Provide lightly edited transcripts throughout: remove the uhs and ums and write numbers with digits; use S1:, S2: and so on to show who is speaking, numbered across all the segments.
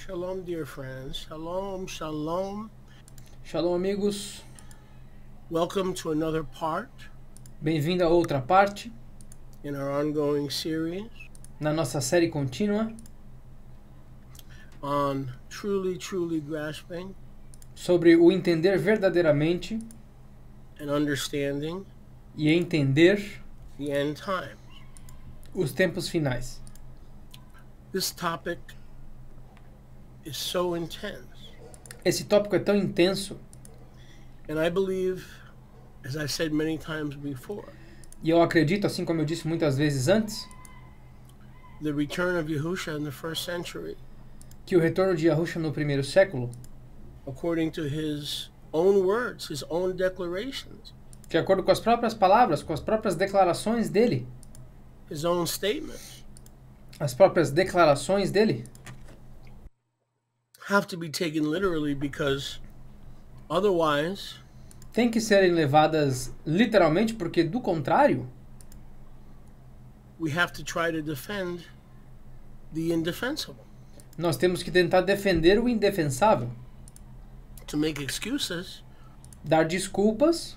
S1: Shalom, dear friends. Shalom, shalom.
S2: Shalom, amigos.
S1: Welcome to another part
S2: Bem-vindo a outra parte
S1: in our ongoing series
S2: na nossa série contínua
S1: on truly grasping
S2: sobre o entender verdadeiramente
S1: and understanding
S2: e entender
S1: the end times.
S2: os tempos finais.
S1: This topic is so intense,
S2: Esse tópico é tão intenso
S1: and I believe, as I said many times before,
S2: e eu acredito, assim como eu disse muitas vezes antes,
S1: the return of Yahusha in the first century,
S2: que o retorno de Yahusha no primeiro século,
S1: according to his own words, his own declarations,
S2: de acordo com as próprias palavras, com as próprias declarações dele,
S1: his own statements,
S2: as próprias declarações dele,
S1: have to be taken literally, because otherwise
S2: têm que serem levadas literalmente, porque do contrário,
S1: we have to try to defend the indefensible,
S2: nós temos que tentar defender o indefensável,
S1: to make excuses
S2: dar desculpas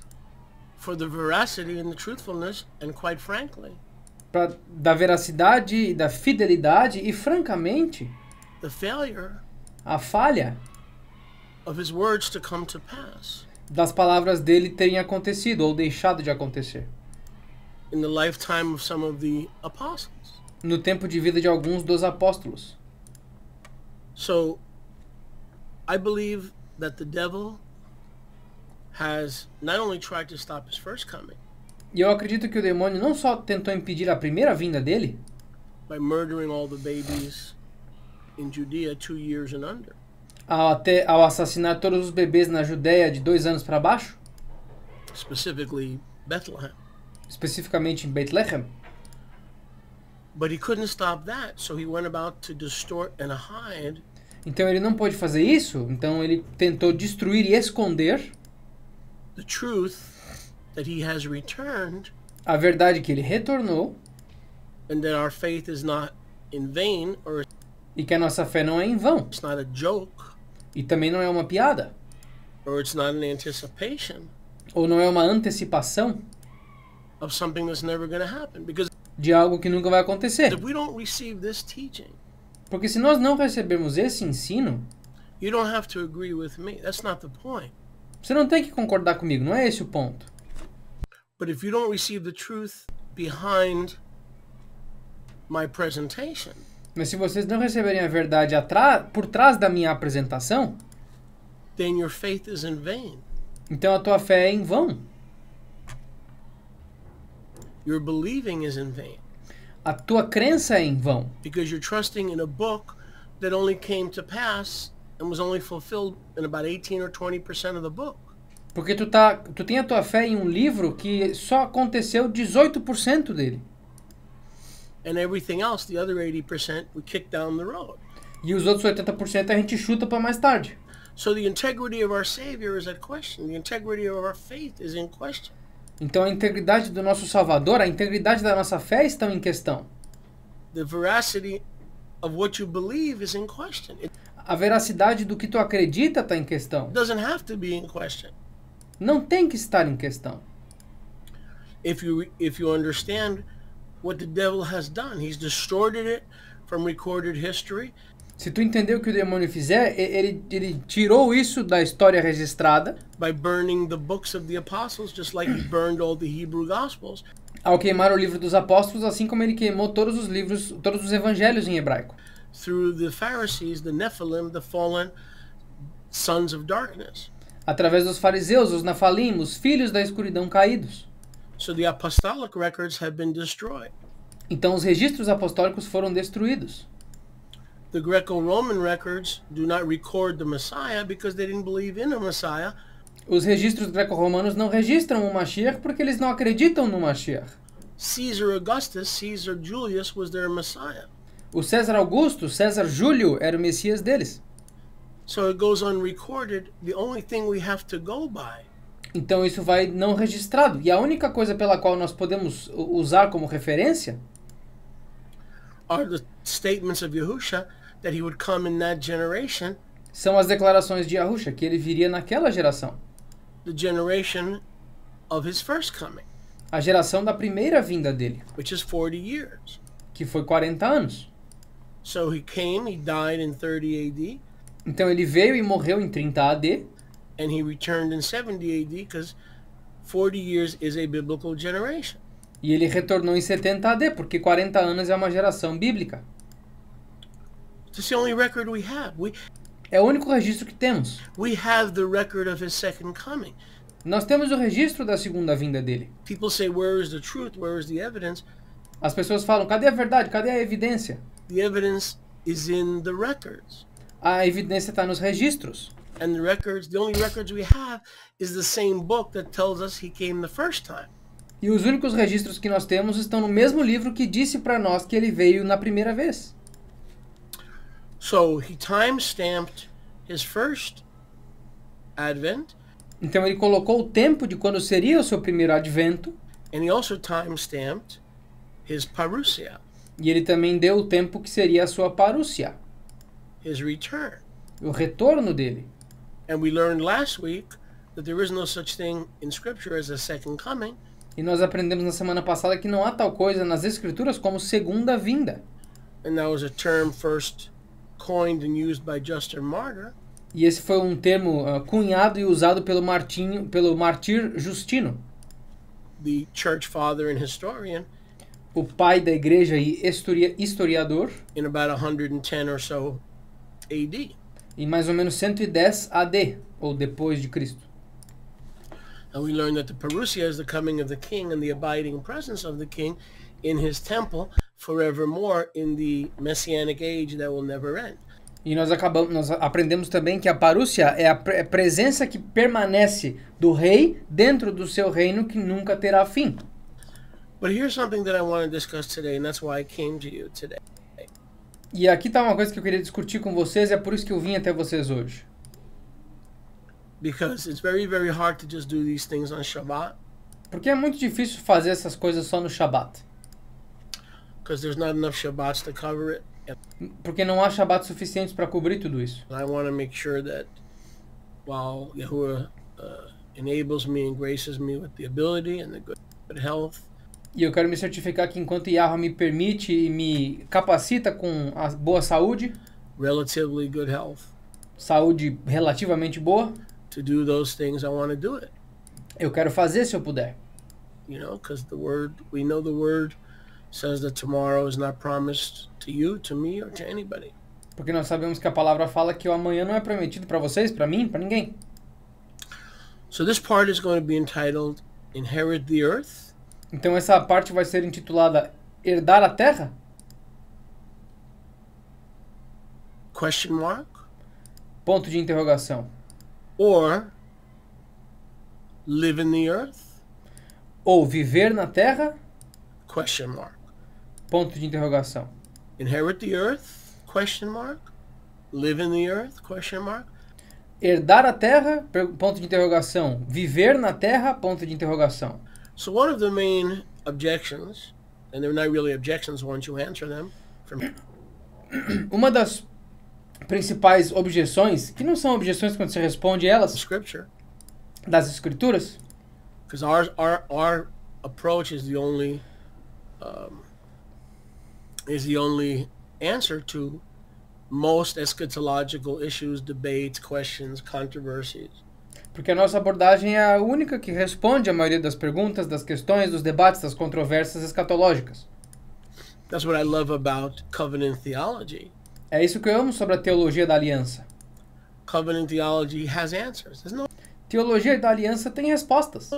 S1: for the veracity and the truthfulness, and quite frankly,
S2: da veracidade e da fidelidade e, francamente,
S1: the failure
S2: a falha
S1: of his words to come to pass
S2: das palavras dele terem acontecido ou deixado de acontecer
S1: in the lifetime of some of the apostles.
S2: no tempo de vida de alguns dos apóstolos.
S1: So, I believe that the devil has not only tried to stop his first coming
S2: E eu acredito que o demônio não só tentou impedir a primeira vinda dele,
S1: by murdering all the babies in Judea 2 years and under,
S2: ao assassinar todos os bebês na Judéia de 2 anos para baixo,
S1: specifically Bethlehem.
S2: especificamente em Bethlehem,
S1: But he couldn't stop that, so he went about to distort and hide
S2: então ele não pôde fazer isso, então ele tentou destruir e esconder
S1: the truth that he has returned,
S2: a verdade que ele retornou
S1: and that our faith is not in vain, or
S2: e que a nossa fé não é em vão
S1: it's not a joke,
S2: e também não é uma piada
S1: or it's not an anticipation
S2: ou não é uma antecipação
S1: of something that's never going to happen. Because
S2: de algo que nunca vai acontecer.
S1: if we don't receive this teaching,
S2: Porque se nós não recebermos esse ensino,
S1: you don't have to agree with me. That's not the point.
S2: você não tem que concordar comigo, não é esse o ponto.
S1: But if you don't receive the truth behind my presentation,
S2: Mas se vocês não receberem a verdade por trás da minha apresentação,
S1: then your faith is in vain.
S2: então a tua fé é em vão.
S1: Your believing is in vain,
S2: A tua crença é em vão.
S1: because you're trusting in a book that only came to pass and was only fulfilled in about 18 or 20% of the book.
S2: Porque tu tem a tua fé em um livro que só aconteceu 18% dele.
S1: And everything else, the other 80%, we kick down the road.
S2: E os outros 80% a gente chuta para mais tarde.
S1: So the integrity of our Savior is at question. The integrity of our faith is in question.
S2: Então a integridade do nosso Salvador, a integridade da nossa fé estão em questão.
S1: The veracity of what you believe is in question. It
S2: A veracidade do que tu acredita está em questão.
S1: doesn't have to be in question.
S2: Não tem que estar em questão.
S1: If you understand what the devil has done, he's distorted it from recorded history.
S2: Se tu entendeu o que o demônio fizer, ele tirou isso da história registrada
S1: By burning the books of the apostles, just like he burned all the Hebrew Gospels.
S2: ao queimar o livro dos apóstolos, assim como ele queimou todos os livros, todos os evangelhos em hebraico.
S1: Through the Pharisees, the Nephilim, the fallen sons of darkness.
S2: Através dos fariseus, os nafalim, os filhos da escuridão caídos.
S1: So the apostolic records have been destroyed.
S2: Então os registros apostólicos foram destruídos.
S1: The Greco-Roman records do not record the Messiah because they didn't believe in a Messiah.
S2: Os registros greco-romanos não registram o Mashiach porque eles não acreditam no Mashiach.
S1: Caesar Augustus, Caesar Julius was their Messiah.
S2: O César Augusto, César Júlio, era o Messias deles.
S1: So it goes unrecorded. The only thing we have to go by
S2: Então isso vai não registrado. E a única coisa pela qual nós podemos usar como referência
S1: are the statements of Yahusha that he would come in that generation,
S2: São as declarações de Yahusha, que ele viria naquela geração.
S1: the generation of his first coming,
S2: A geração da primeira vinda dele,
S1: which is 40 years.
S2: que foi 40 anos.
S1: So he came, he died in 30 AD,
S2: Então ele veio e morreu em 30 AD,
S1: and he returned in 70 AD because 40 years is a biblical generation.
S2: e ele retornou em 70 AD, porque 40 anos é uma geração bíblica.
S1: It's the only record we have.
S2: É o único registro que temos.
S1: We have the record of his second coming.
S2: Nós temos o registro da segunda vinda dele.
S1: People say, where is the truth? Where is the evidence?
S2: As pessoas falam, cadê a verdade? Cadê a evidência?
S1: The evidence is in the records.
S2: A evidência está nos registros.
S1: And the records, the only records we have is the same book that tells us he came the first time.
S2: E os únicos registros que nós temos estão no mesmo livro que disse para nós que ele veio na primeira vez.
S1: So he time-stamped his first advent,
S2: Então ele colocou o tempo de quando seria o seu primeiro advento,
S1: and he also time-stamped his parousia,
S2: e ele também deu o tempo que seria a sua parúcia,
S1: his return.
S2: o retorno dele.
S1: And we learned last week that there is no such thing in Scripture as a second coming,
S2: E nós aprendemos na semana passada que não há tal coisa nas escrituras como segunda vinda.
S1: and that was a term first coined and used by Justin Martyr,
S2: E esse foi um termo cunhado e usado pelo mártir Justino,
S1: the church father and historian,
S2: o pai da igreja e historiador,
S1: in about 110 or so AD.
S2: em mais ou menos 110 AD, ou depois de Cristo.
S1: And we learn that the parousia is the coming of the king and the abiding presence of the king in his temple forevermore in the messianic age that will never end.
S2: E nós aprendemos também que a parúcia é a presença que permanece do rei dentro do seu reino que nunca terá fim.
S1: But here's something that I want to discuss today, and that's why I came to you today.
S2: E aqui está uma coisa que eu queria discutir com vocês, e é por isso que eu vim até vocês hoje.
S1: Because it's very, very hard to just do these things on Shabbat,
S2: Porque é muito difícil fazer essas coisas só no Shabat.
S1: because there's not enough Shabbats to cover it.
S2: Porque não há Shabat suficientes para cobrir tudo isso.
S1: And I want to make sure that while Yahuwah enables me and graces me with the ability and the good health,
S2: E eu quero me certificar que enquanto Yahweh me permite e me capacita com a boa saúde,
S1: relatively good health,
S2: saúde relativamente boa,
S1: to do those things, I want to do it.
S2: eu quero fazer se eu puder.
S1: You know, because we know the word says that tomorrow is not promised to you, to me, or to anybody.
S2: Porque nós sabemos que a palavra fala que o amanhã não é prometido para vocês, para mim, para ninguém.
S1: So this part is going to be entitled Inherit the Earth,
S2: Então essa parte vai ser intitulada Herdar a Terra?
S1: question mark,
S2: Ponto de interrogação.
S1: or live in the earth,
S2: Ou viver na Terra?
S1: question mark.
S2: Ponto de interrogação.
S1: Inherit the earth, question mark. Live in the earth, question mark.
S2: Herdar a Terra? Ponto de interrogação. Viver na Terra? Ponto de interrogação.
S1: So one of the main objections, and they're not really objections once you answer them, from
S2: Uma das principais objeções, que não são objeções quando você responde elas,
S1: Scripture,
S2: das Escrituras,
S1: because our approach is the only answer to most eschatological issues, debates, questions, controversies.
S2: porque a nossa abordagem é a única que responde a maioria das perguntas, das questões, dos debates, das controvérsias escatológicas.
S1: That's what I love about covenant theology.
S2: É isso que eu amo sobre a teologia da aliança.
S1: Covenant theology has answers.
S2: Teologia da aliança tem respostas.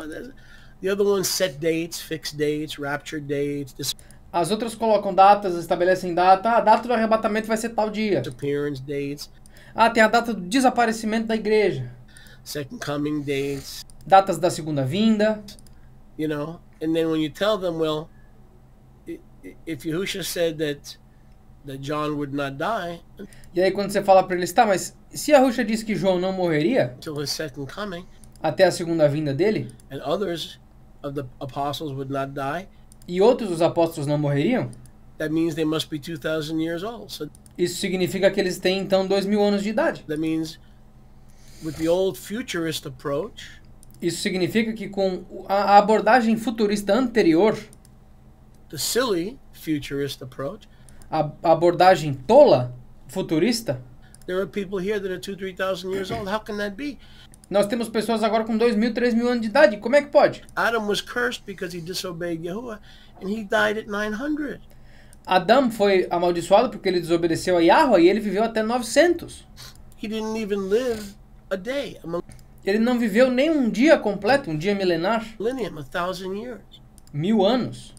S1: The other ones set dates, fixed dates, rapture dates,
S2: As outras colocam datas, estabelecem data. A data do arrebatamento vai ser tal dia.
S1: disappearance dates,
S2: Tem a data do desaparecimento da igreja.
S1: second coming dates,
S2: Datas da segunda vinda.
S1: you know. And then when you tell them, well, if Yahusha said that John would not die
S2: E aí quando você fala para eles, mas se a Yahusha disse que João não morreria
S1: until his second coming,
S2: até a segunda vinda dele,
S1: and others of the apostles would not die,
S2: e outros dos apóstolos não morreriam,
S1: That means they must be 2,000 years old. So
S2: Isso significa que eles têm então 2000 anos de idade.
S1: that means with the old futurist approach,
S2: Isso significa que com a abordagem futurista anterior,
S1: the silly futurist approach,
S2: a abordagem tola futurista,
S1: there are people here that are 2,000, 3,000 years old. How can that be?
S2: nós temos pessoas agora com 2000, 3000 anos de idade. Como é que pode?
S1: Adam was cursed because he disobeyed Yahuwah, and he died at 900.
S2: Adão foi amaldiçoado porque ele desobedeceu a Yahweh e ele viveu até 900.
S1: He didn't even live a day, a
S2: Ele não viveu nem um dia completo, um dia milenar,
S1: millennium, 1,000 years.
S2: 1000 anos.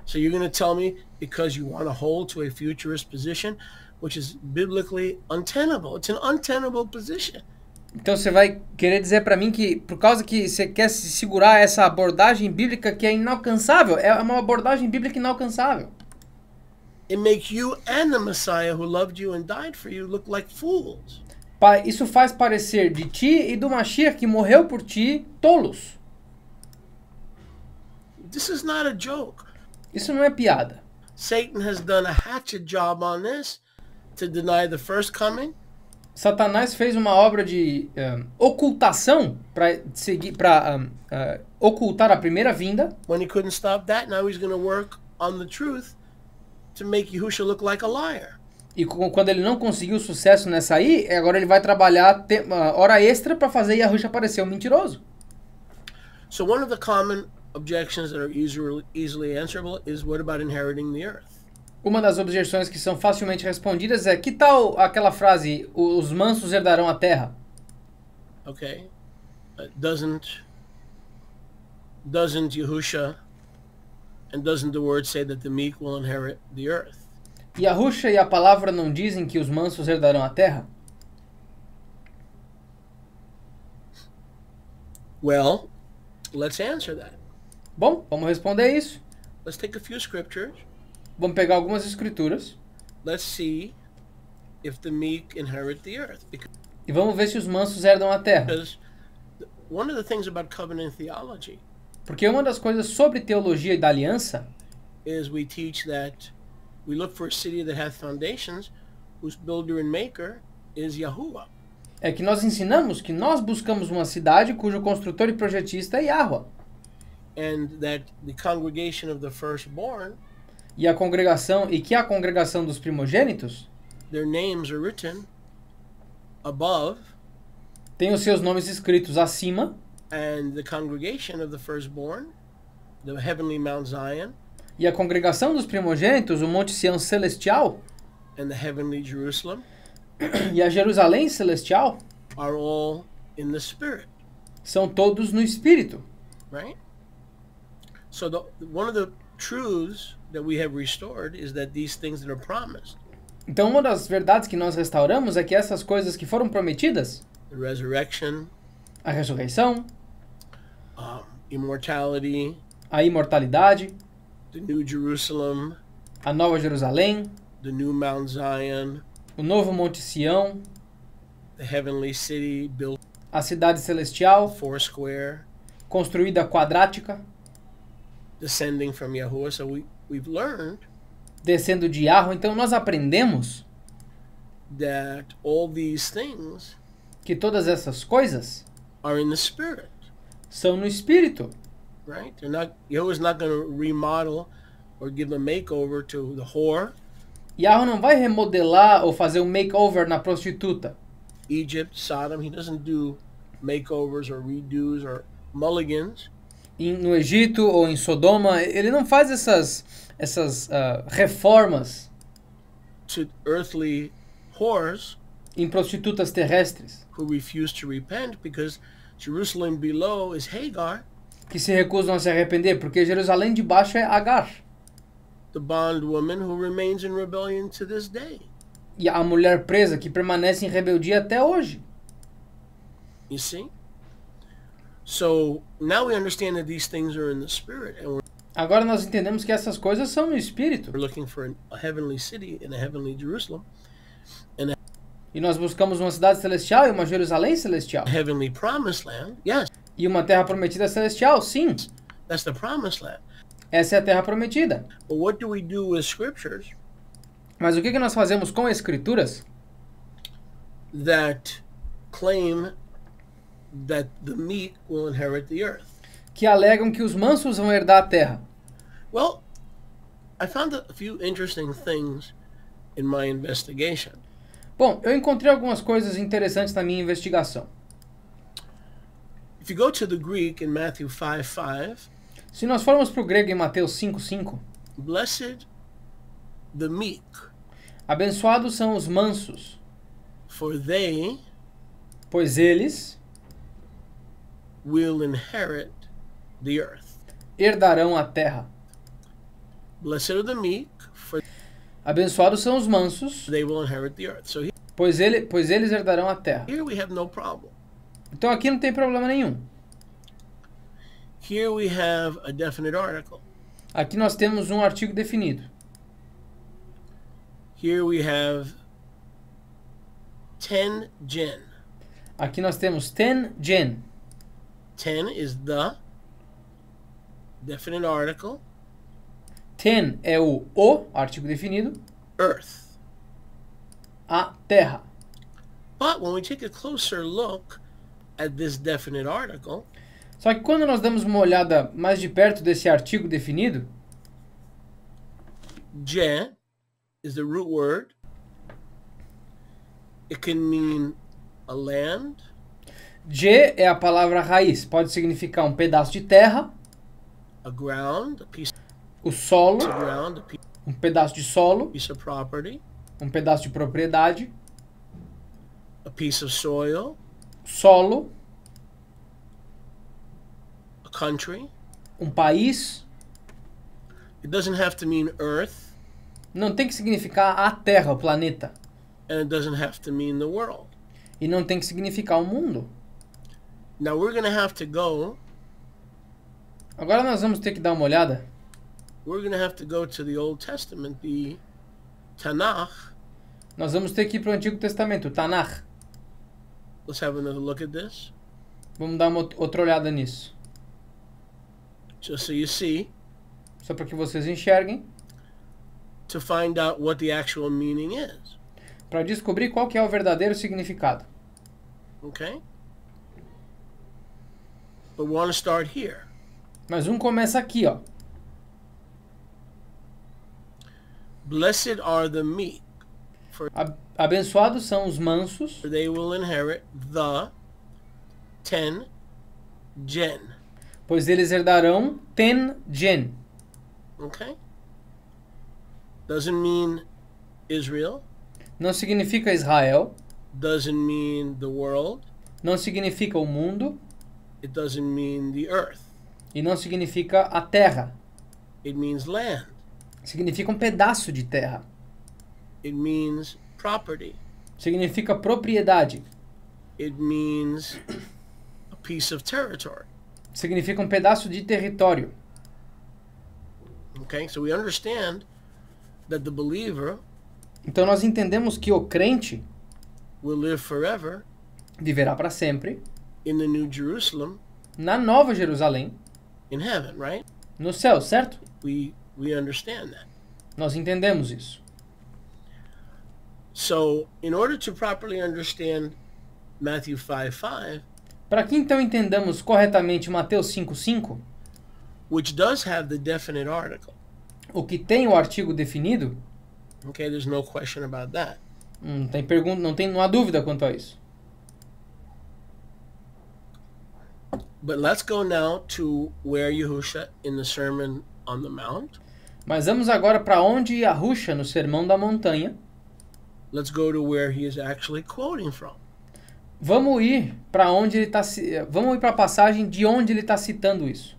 S1: So you're going to tell me because you want to hold to a futurist position, which is biblically untenable. It's an untenable position.
S2: Então você vai querer dizer para mim que por causa que você quer se segurar essa abordagem bíblica que é inalcançável, é uma abordagem bíblica inalcançável.
S1: It makes you and the Messiah who loved you and died for you look like fools.
S2: Pai, isso faz parecer de ti e do Mashiach que morreu por ti tolos.
S1: This is not a joke.
S2: Isso não é piada.
S1: Satan has done a hatchet job on this to deny the first coming.
S2: Satanás fez uma obra de ocultação para ocultar a primeira vinda.
S1: When he couldn't stop that, now he's going to work on the truth to make Yahushua look like a liar.
S2: E quando ele não conseguiu sucesso nessa aí, agora ele vai trabalhar hora extra para fazer Yahushua parecer um mentiroso.
S1: So one of the common objections that are easily answerable is what about inheriting the earth?
S2: Uma das objeções que são facilmente respondidas é: que tal aquela frase, os mansos herdarão a terra?
S1: Okay. Doesn't Yahushua and doesn't the word say that the meek will inherit the earth?
S2: Yahushua e a palavra não dizem que os mansos herdarão a terra?
S1: Well, let's answer that.
S2: Bom, vamos responder isso.
S1: Let's take a few scriptures.
S2: Vamos pegar algumas escrituras
S1: Let's see if the meek inherit the earth.
S2: e vamos ver se os mansos herdam a terra.
S1: Because one of the things about covenant theology
S2: Porque uma das coisas sobre teologia e da aliança
S1: is we teach that we look for a city that has foundations, whose builder and maker is Yahuwah.
S2: é que nós ensinamos que nós buscamos uma cidade cujo construtor e projetista é Yahweh.
S1: And that the congregation of the firstborn,
S2: E a congregação dos primogênitos
S1: their names are written above,
S2: tem os seus nomes escritos acima,
S1: and the congregation of the firstborn, the heavenly Mount Zion,
S2: e a congregação dos primogênitos, o Monte Sião Celestial
S1: and the heavenly Jerusalem
S2: e a Jerusalém Celestial
S1: are all in the Spirit,
S2: são todos no Espírito.
S1: right? So one of the truths that we have restored is that these things that are promised,
S2: Então uma das verdades que nós restauramos é que essas coisas que foram prometidas,
S1: the resurrection,
S2: a ressurreição,
S1: immortality,
S2: a imortalidade,
S1: the New Jerusalem,
S2: a Nova Jerusalém,
S1: the new Mount Zion,
S2: o novo Monte Sião,
S1: the heavenly city built
S2: a cidade celestial,
S1: foursquare,
S2: construída quadrática,
S1: descending from Yahuwah. So we've learned
S2: descendo de Yahweh. Então nós aprendemos
S1: that all these things
S2: que todas essas coisas
S1: are in the Spirit,
S2: são no Espírito.
S1: right? Yahuwah's not going to remodel or give a makeover to the whore,
S2: Yahweh não vai remodelar ou fazer um makeover na prostituta.
S1: Egypt, Sodom. He doesn't do makeovers or redos or mulligans.
S2: No Egito ou em Sodoma, ele não faz essas reformas
S1: To earthly whores
S2: em prostitutas terrestres
S1: who refuse to repent because Jerusalem below is Hagar,
S2: que se recusam a se arrepender, porque Jerusalém de baixo é Agar,
S1: the bondwoman who remains in rebellion to this day.
S2: e a mulher presa que permanece em rebeldia até hoje.
S1: You see? So now we understand that these things are in the Spirit, and
S2: Agora nós entendemos que essas coisas são no Espírito.
S1: we're looking for a heavenly city and a heavenly Jerusalem,
S2: E nós buscamos uma cidade celestial e uma Jerusalém celestial.
S1: a heavenly promised land. Yes,
S2: E uma terra prometida celestial, sim.
S1: that's the promised land.
S2: Essa é a terra prometida.
S1: But what do we do with scriptures
S2: Mas o que nós fazemos com escrituras
S1: that claim that the meek will inherit the earth?
S2: que alegam que os mansos vão herdar a terra?
S1: Well, I found a few interesting things in my investigation.
S2: Bom, eu encontrei algumas coisas interessantes na minha investigação.
S1: If you go to the Greek in Matthew 5:5,
S2: Se nós formos para o grego em Mateus 5:5,
S1: blessed the meek,
S2: abençoados são os mansos,
S1: for they
S2: pois eles
S1: will inherit the earth.
S2: herdarão a terra.
S1: Blessed are the meek, for
S2: Abençoados são os mansos,
S1: they will inherit the earth. So
S2: pois eles herdarão a terra.
S1: here we have no problem.
S2: Então aqui não tem problema nenhum.
S1: Here we have a definite article.
S2: Aqui nós temos um artigo definido.
S1: Here we have 10 gen.
S2: Aqui nós temos ten gen.
S1: 10 is the definite article,
S2: Ten é o artigo definido,
S1: earth.
S2: a terra.
S1: But when we take a closer look at this definite article,
S2: Só que quando nós damos uma olhada mais de perto desse artigo definido,
S1: je is the root word. It can mean a land,
S2: je é a palavra raiz. Pode significar um pedaço de terra,
S1: a ground, a piece
S2: o solo,
S1: of ground,
S2: um pedaço de solo,
S1: piece of property,
S2: um pedaço de propriedade,
S1: a piece of soil,
S2: solo,
S1: a country.
S2: um país.
S1: It doesn't have to mean earth,
S2: Não tem que significar a terra, o planeta.
S1: and it doesn't have to mean the world.
S2: E não tem que significar o mundo.
S1: Now we're going to have to go,
S2: Agora nós vamos ter que dar uma olhada.
S1: we're going to have to go to the Old Testament, the Tanakh.
S2: Nós vamos ter que ir para o Antigo Testamento, o Tanakh.
S1: Let's have another look at this,
S2: Vamos dar uma outra olhada nisso.
S1: just so you see,
S2: Só para que vocês enxerguem.
S1: to find out what the actual meaning is.
S2: Para descobrir qual que é o verdadeiro significado.
S1: Okay? But we want to start here.
S2: Mas começa aqui, ó.
S1: Blessed are the meek,
S2: Abençoados são os mansos,
S1: for they will inherit the 10 gen.
S2: pois eles herdarão ten gen.
S1: Okay? Doesn't mean Israel.
S2: Não significa Israel,
S1: Doesn't mean the world.
S2: não significa o mundo
S1: It doesn't mean the earth.
S2: e não significa a terra.
S1: It means land.
S2: Significa um pedaço de terra.
S1: It means property.
S2: Significa propriedade.
S1: It means a piece of territory.
S2: Significa um pedaço de território.
S1: Okay? So we understand that the believer
S2: Então nós entendemos que o crente
S1: will live forever
S2: viverá para sempre
S1: in the New Jerusalem
S2: na Nova Jerusalém,
S1: in heaven, right?
S2: no céu, certo?
S1: We understand that.
S2: Nós entendemos isso.
S1: So, in order to properly understand Matthew 5:5,
S2: Para que então entendamos corretamente Mateus 5:5,
S1: which does have the definite article,
S2: o que tem o artigo definido,
S1: okay, there's no question about that.
S2: não tem pergunta, não há dúvida quanto a isso.
S1: But let's go now to where Yahusha in the Sermon on the Mount.
S2: Mas vamos agora para onde Yahusha no Sermão da Montanha.
S1: Let's go to where he is actually quoting from.
S2: Vamos ir para onde ele vamos ir para a passagem de onde ele está citando isso.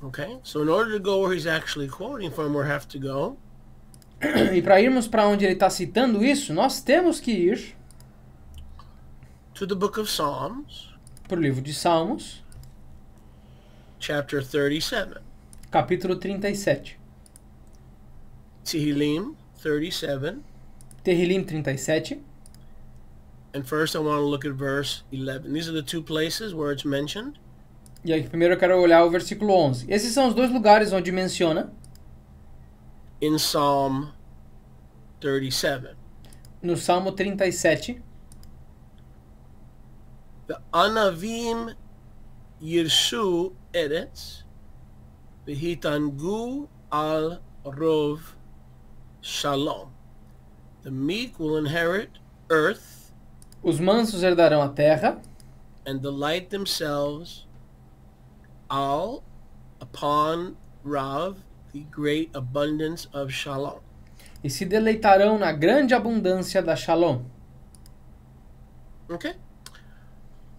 S1: Okay? So in order to go where he's actually quoting from, we have to go
S2: E para irmos para onde ele está citando isso, nós temos que ir
S1: to the book of Psalms,
S2: para o livro de Salmos,
S1: chapter 37.
S2: capítulo 37.
S1: Tehillim 37.
S2: Tehillim 37.
S1: And first I want to look at verse 11. These are the two places where it's mentioned.
S2: E aí, primeiro eu quero olhar o versículo 11. Esses são os dois lugares onde menciona
S1: in Psalm 37.
S2: no Salmo 37.
S1: The Anavim Yirshu Eretz, V'hitangu al Rov Shalom. The meek will inherit earth
S2: Os mansos herdarão a terra
S1: and delight themselves upon Rav, the great abundance of Shalom.
S2: e se deleitarão na grande abundância da Shalom.
S1: Okay?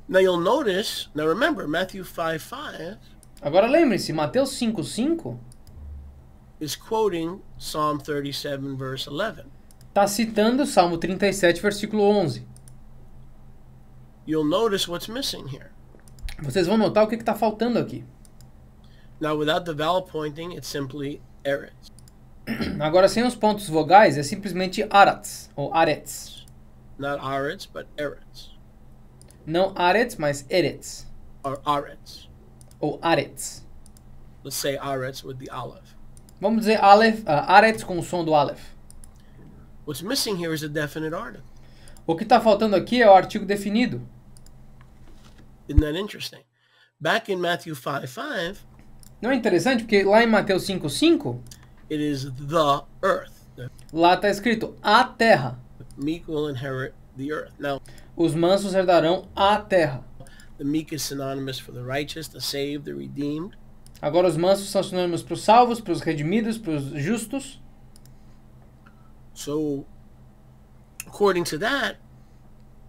S1: Now you'll notice, now remember, Matthew 5:5
S2: Agora lembre-se, Mateus 5:5
S1: is quoting Psalm 37 verse 11.
S2: está citando o Salmo 37, versículo 11.
S1: You'll notice what's missing here.
S2: Vocês vão notar o que está faltando aqui.
S1: Now without the vowel pointing, it's simply eretz.
S2: Agora, sem os pontos vogais, é simplesmente aratz, ou aretz.
S1: Not aretz, but eretz.
S2: Não aretz, mas eretz,
S1: Or aretz.
S2: ou aretz.
S1: Let's say aretz with the aleph.
S2: Vamos dizer aretz com o som do aleph.
S1: What's missing here is a definite article.
S2: O que está faltando aqui é o artigo definido.
S1: Isn't that interesting? Back in Matthew 5:5,
S2: Não é interessante? Porque lá em Mateus 5:5,
S1: it is the earth. The
S2: lá está escrito a terra.
S1: meek will inherit the earth. Now,
S2: Os mansos herdarão a terra.
S1: the meek is synonymous for the righteous, the saved, the redeemed.
S2: Agora os mansos são sinônimos para os salvos, para os redimidos, para os justos.
S1: So, according to that,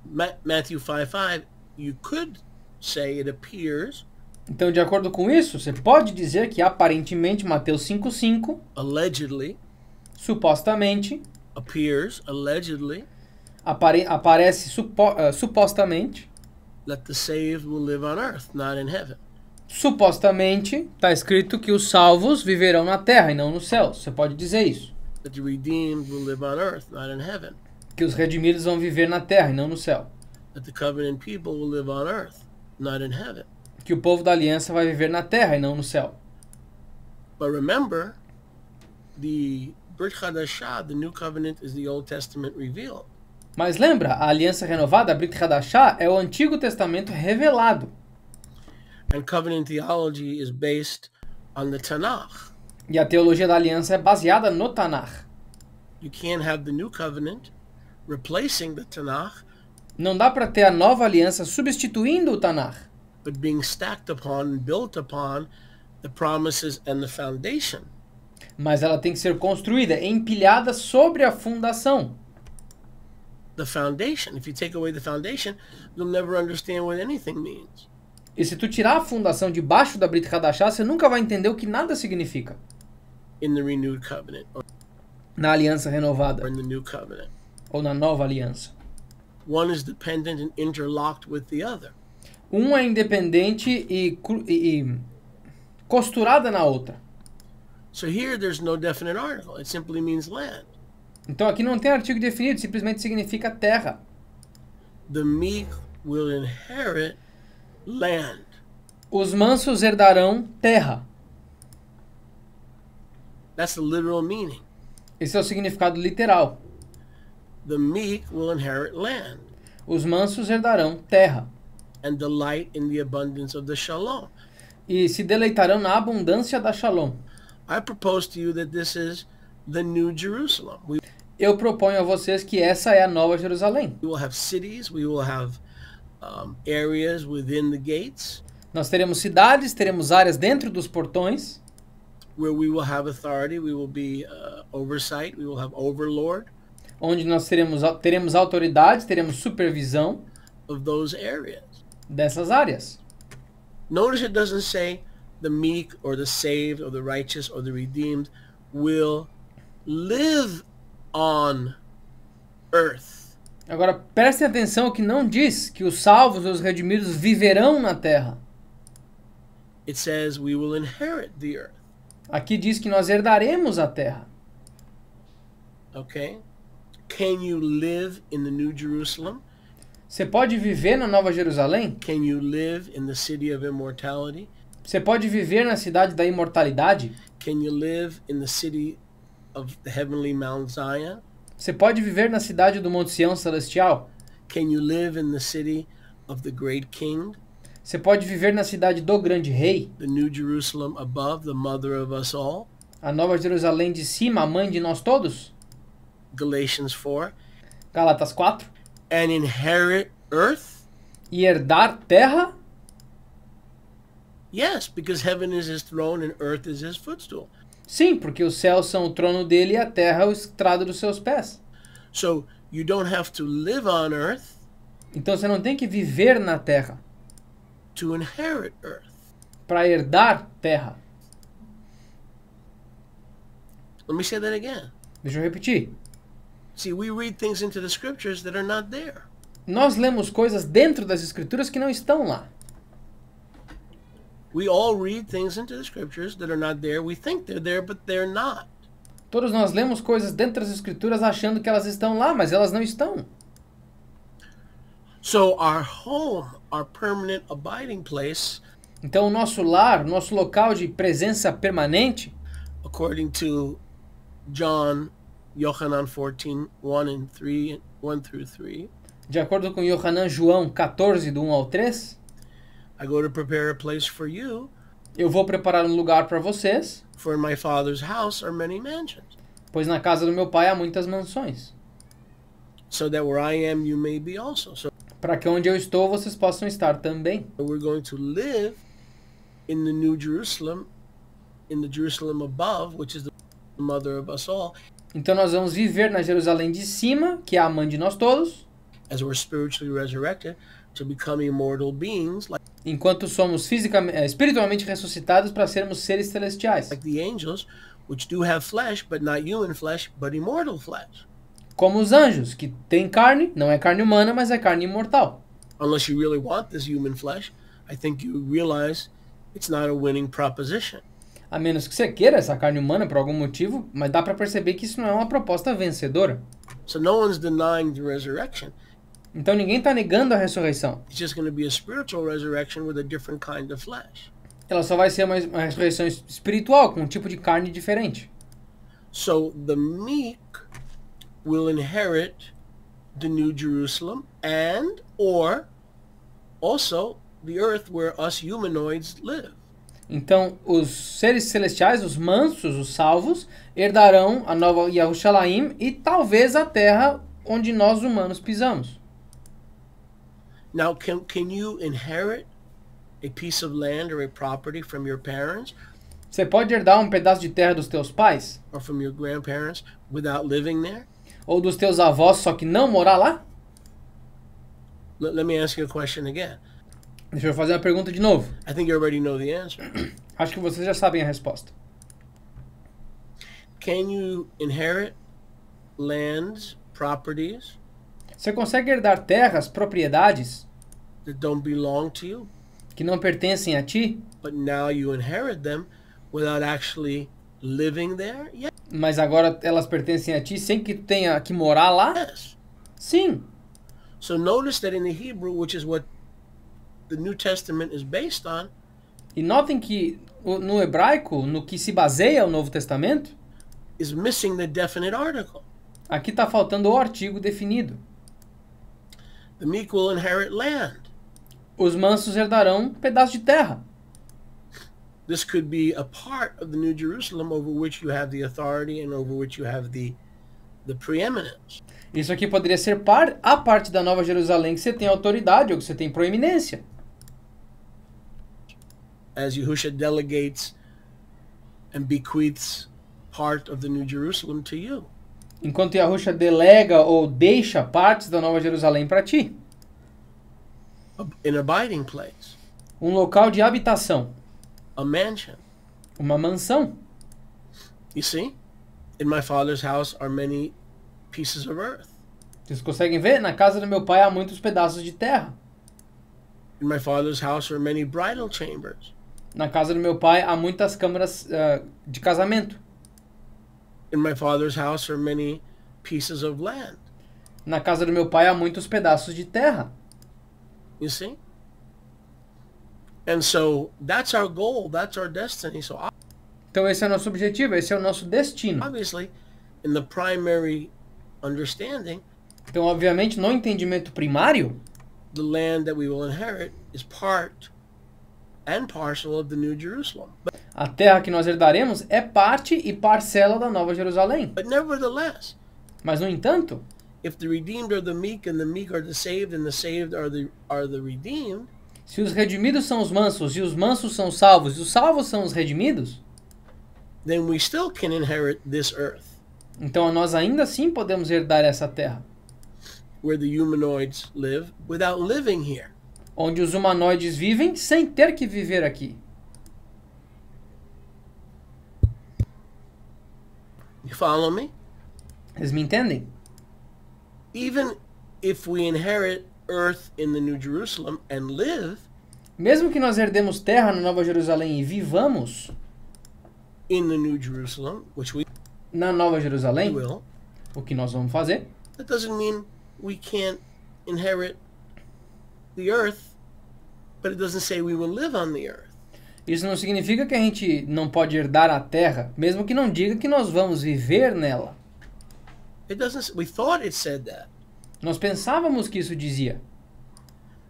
S1: Matthew 5:5, you could say it appears,
S2: Então, de acordo com isso, você pode dizer que aparentemente Mateus 5:5,
S1: allegedly,
S2: supostamente,
S1: appears, allegedly,
S2: aparece supostamente,
S1: that the saved will live on earth, not in heaven.
S2: supostamente, está escrito que os salvos viverão na terra e não nos céus. Você pode dizer isso.
S1: That the redeemed will live on earth, not in heaven.
S2: Que os redimidos vão viver na terra e não no céu.
S1: That the covenant people will live on earth, not in heaven.
S2: Que o povo da aliança vai viver na terra e não no céu.
S1: But remember, the Brit Hadashah, the new covenant, is the Old Testament revealed.
S2: Mas lembra, a aliança renovada, a Brit Hadashah, é o Antigo Testamento revelado.
S1: And covenant theology is based on the Tanakh.
S2: E a teologia da aliança é baseada no Tanakh.
S1: You can't have the new covenant replacing the Tanakh,
S2: Não dá para ter a nova aliança substituindo o Tanakh,
S1: but being stacked upon and built upon the promises and the foundation.
S2: mas ela tem que ser construída, empilhada sobre a fundação.
S1: The foundation. If you take away the foundation, you'll never understand what anything means.
S2: E se tu tirar a fundação debaixo da Brit Hadashah, você nunca vai entender o que nada significa
S1: In the renewed covenant or
S2: na aliança renovada
S1: in the new covenant.
S2: ou na nova aliança.
S1: One is dependent and interlocked with the other.
S2: Um é independente e costurada na outra.
S1: So here there's no definite article. It simply means land.
S2: Então aqui não tem artigo definido, simplesmente significa terra.
S1: The meek will inherit land.
S2: Os mansos herdarão terra.
S1: That's the literal meaning.
S2: Esse é o significado literal.
S1: The meek will inherit land
S2: Os mansos herdarão terra.
S1: and delight in the abundance of the shalom.
S2: E se deleitarão na abundância da Shalom.
S1: I propose to you that this is the new Jerusalem. We
S2: Eu proponho a vocês que essa é a nova Jerusalém.
S1: will have cities, we will have areas within the gates
S2: Nós teremos cidades, teremos áreas dentro dos portões,
S1: where we will have authority, we will be oversight, we will have overlord
S2: onde nós teremos autoridade, teremos supervisão
S1: of those areas.
S2: dessas áreas.
S1: Notice it doesn't say the meek or the saved or the righteous or the redeemed will live on earth.
S2: Agora, prestem atenção que não diz que os salvos e os redimidos viverão na terra.
S1: It says we will inherit the earth.
S2: Aqui diz que nós herdaremos a terra.
S1: Okay? Can you live in the New Jerusalem?
S2: Você pode viver na Nova Jerusalém?
S1: Can you live in the city of immortality?
S2: Você pode viver na cidade da imortalidade?
S1: Can you live in the city of the heavenly Mount Zion?
S2: Você pode viver na cidade do Monte Sião Celestial?
S1: Can you live in the city of the great King?
S2: Você pode viver na cidade do grande rei?
S1: The New Jerusalem above, the mother of us all?
S2: A Nova Jerusalém de cima, a mãe de nós todos?
S1: Galatians 4.
S2: Gálatas 4.
S1: And inherit earth?
S2: E herdar terra?
S1: Yes, because heaven is his throne and earth is his footstool.
S2: Sim, porque os céus são o trono dele e a terra é o estrado dos seus pés.
S1: So you don't have to live on earth
S2: Então você não tem que viver na terra
S1: to inherit earth.
S2: para herdar terra.
S1: Let me say that again.
S2: Deixa eu repetir.
S1: See, we read things into the scriptures that are not there.
S2: Nós lemos coisas dentro das escrituras que não estão lá.
S1: We all read things into the scriptures that are not there. We think they're there, but they're not.
S2: Todos nós lemos coisas dentro das escrituras achando que elas estão lá, mas elas não estão.
S1: So our home, our permanent abiding place,
S2: Então o nosso lar, nosso local de presença permanente,
S1: according to John, Yohanan 14, 1 and 3, 1 through 3,
S2: de acordo com Yohanan João 14, do 1 ao 3,
S1: I go to prepare a place for you,
S2: eu vou preparar um lugar para vocês,
S1: for in my Father's house are many mansions,
S2: pois na casa do meu pai há muitas mansões,
S1: so that where I am you may be also. So
S2: para que onde eu estou vocês possam estar também.
S1: we're going to live in the New Jerusalem, in the Jerusalem above, which is the mother of us all,
S2: Então nós vamos viver na Jerusalém de cima, que é a mãe de nós todos,
S1: as we're spiritually resurrected to become immortal beings
S2: enquanto somos espiritualmente ressuscitados para sermos seres celestiais,
S1: like the angels, which do have flesh, but not human flesh, but immortal flesh.
S2: como os anjos, que têm carne, não é carne humana, mas é carne imortal.
S1: Unless you really want this human flesh, I think you realize it's not a winning proposition.
S2: A menos que você queira essa carne humana por algum motivo, mas dá para perceber que isso não é uma proposta vencedora.
S1: So no one's denying the resurrection.
S2: Então ninguém está negando a ressurreição.
S1: It's just going to be a spiritual resurrection with a different kind of flesh.
S2: Ela só vai ser uma ressurreição espiritual, com um tipo de carne diferente.
S1: So the meek will inherit the New Jerusalem and or also the earth where us humanoids live.
S2: Então os seres celestiais, os mansos, os salvos, herdarão a nova Yerushalayim e talvez a terra onde nós humanos pisamos.
S1: Now, can you inherit a piece of land or a property from your parents
S2: Você pode herdar um pedaço de terra dos teus pais?
S1: or from your grandparents without living there?
S2: Ou dos teus avós, só que não morar lá?
S1: Let me ask you a question again.
S2: Deixa eu fazer uma pergunta de novo.
S1: I think you already know the answer.
S2: Acho que vocês já sabem a resposta.
S1: Can you inherit lands, properties
S2: Você consegue herdar terras, propriedades
S1: that don't belong to you,
S2: que não pertencem a ti,
S1: but now you inherit them without actually living there?
S2: mas agora elas pertencem a ti sem que tu tenha que morar lá?
S1: Yes.
S2: Sim.
S1: So notice that in the Hebrew, which is what the New Testament is based on,
S2: E notem que no hebraico, no que se baseia o Novo Testamento,
S1: is missing the definite article.
S2: aqui está faltando o artigo definido.
S1: The meek will inherit land.
S2: Os mansos herdarão um pedaço de terra.
S1: This could be a part of the New Jerusalem over which you have the authority and over which you have the preeminence.
S2: Isso aqui poderia ser a parte da Nova Jerusalém que você tem autoridade ou que você tem proeminência.
S1: As Yahusha delegates and bequeaths part of the New Jerusalem to you.
S2: Enquanto Yahusha delega ou deixa partes da Nova Jerusalém para ti.
S1: An abiding place.
S2: Um local de habitação.
S1: A mansion.
S2: Uma mansão.
S1: You see? In my Father's house are many pieces of earth.
S2: Vocês conseguem ver? Na casa do meu pai há muitos pedaços de terra.
S1: In my Father's house are many bridal chambers.
S2: Na casa do meu pai há muitas câmaras de casamento.
S1: In my Father's house are many pieces of land.
S2: Na casa do meu pai há muitos pedaços de terra.
S1: You see? And so that's our goal. That's our destiny. So
S2: Então esse é o nosso objetivo, esse é o nosso destino.
S1: obviously, in the primary understanding,
S2: Então, obviamente, no entendimento primário,
S1: the land that we will inherit is part and parcel of the New Jerusalem.
S2: a terra que nós herdaremos é parte e parcela da Nova Jerusalém.
S1: But nevertheless,
S2: Mas, no entanto,
S1: if the redeemed are the meek are the saved and the saved are the redeemed,
S2: se os redimidos são os mansos e os mansos são os salvos e os salvos são os redimidos,
S1: then we still can inherit this earth
S2: então nós ainda assim podemos herdar essa terra,
S1: where the humanoids live without living here.
S2: onde os humanoides vivem sem ter que viver aqui.
S1: You follow me?
S2: Vocês me entendem?
S1: Even if we inherit earth in the New Jerusalem and live
S2: Mesmo que nós herdemos terra na Nova Jerusalém e vivamos
S1: in the New Jerusalem, which we
S2: na Nova Jerusalém,
S1: will,
S2: o que nós vamos fazer?
S1: that doesn't mean we can't inherit the earth, but it doesn't say we will live on the earth.
S2: Isso não significa que a gente não pode herdar a terra, mesmo que não diga que nós vamos viver nela.
S1: It doesn't. We thought it said that.
S2: Nós pensávamos que isso dizia.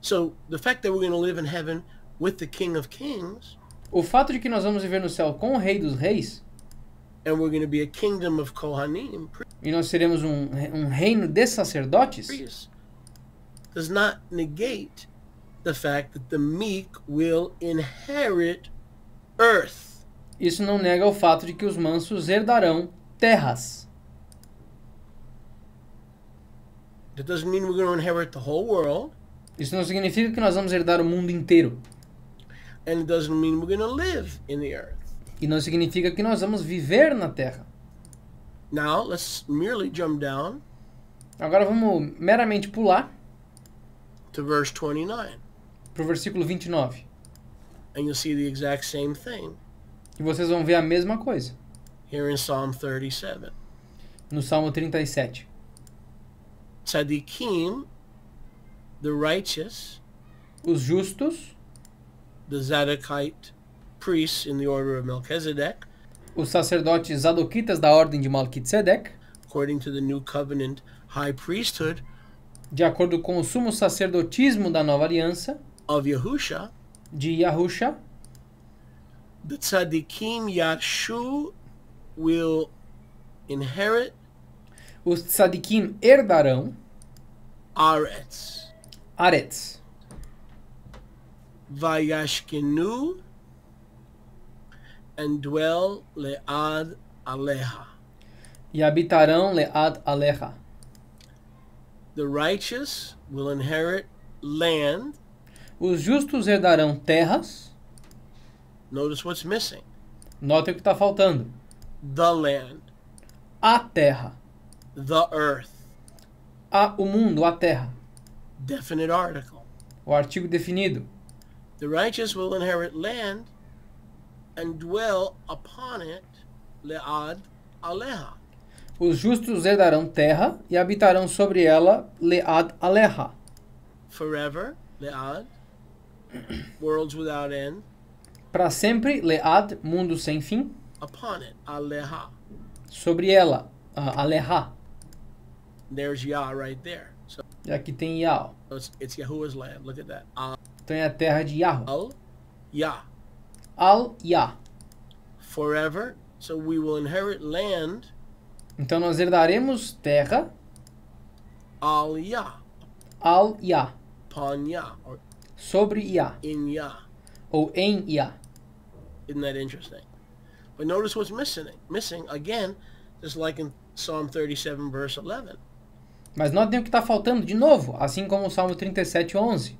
S1: So the fact that we're going to live in heaven with the King of Kings,
S2: O fato de que nós vamos viver no céu com o Rei dos Reis,
S1: and we're going to be a kingdom of Kohanim,
S2: e nós seremos um reino de sacerdotes,
S1: priests, does not negate the fact that the meek will inherit earth.
S2: isso não nega o fato de que os mansos herdarão terras.
S1: That doesn't mean we're going to inherit the whole world,
S2: Isso não significa que nós vamos herdar o mundo inteiro.
S1: and it doesn't mean we're going to live in the earth.
S2: E não significa que nós vamos viver na terra.
S1: Now, let's merely jump down
S2: Agora vamos meramente pular
S1: to verse 29,
S2: para o versículo 29.
S1: and you'll see the exact same thing
S2: E vocês vão ver a mesma coisa
S1: here in Psalm 37.
S2: no Salmo 37.
S1: Tzadikim, the righteous,
S2: Os justos,
S1: the Zadokite priests in the order of Melchizedek,
S2: os sacerdotes zadoquitas da ordem de Malquitzedek,
S1: according to the new covenant high priesthood
S2: de acordo com o sumo sacerdotismo da nova aliança,
S1: of Yahusha,
S2: de Yahusha,
S1: the Tzadikim Yashu will inherit
S2: os tzadikim herdarão
S1: Aretz,
S2: Aretz,
S1: Vayashkenu, and dwell Lead Aleha.
S2: e habitarão Lead Aleha.
S1: The righteous will inherit land.
S2: Os justos herdarão terras.
S1: Notice what's missing.
S2: Note o que está faltando.
S1: The land,
S2: A terra.
S1: the earth.
S2: O mundo, a terra.
S1: Definite article.
S2: O artigo definido.
S1: The righteous will inherit land and dwell upon it, Lead Aleha.
S2: Os justos herdarão terra e habitarão sobre ela Lead Aleha.
S1: Forever, Lead. Worlds without end.
S2: Para sempre, Lead, mundo sem fim.
S1: Upon it, Aleha.
S2: Sobre ela, Aleha.
S1: There's Yah right there. So
S2: E aqui tem Yah.
S1: it's Yahuwah's land. Look at that.
S2: Então é a terra de Yahweh.
S1: Al-Yah.
S2: Al-Yah.
S1: Forever. So we will inherit land,
S2: Então nós herdaremos terra,
S1: Al-Yah.
S2: Al-Yah.
S1: Upon Yah. Or
S2: Sobre Yah.
S1: in Yah.
S2: Ou em Yah.
S1: Isn't that interesting? But notice what's missing. Missing, again, just like in Psalm 37, verse 11.
S2: Mas notem o que está faltando de novo, assim como o Salmo 37, 11.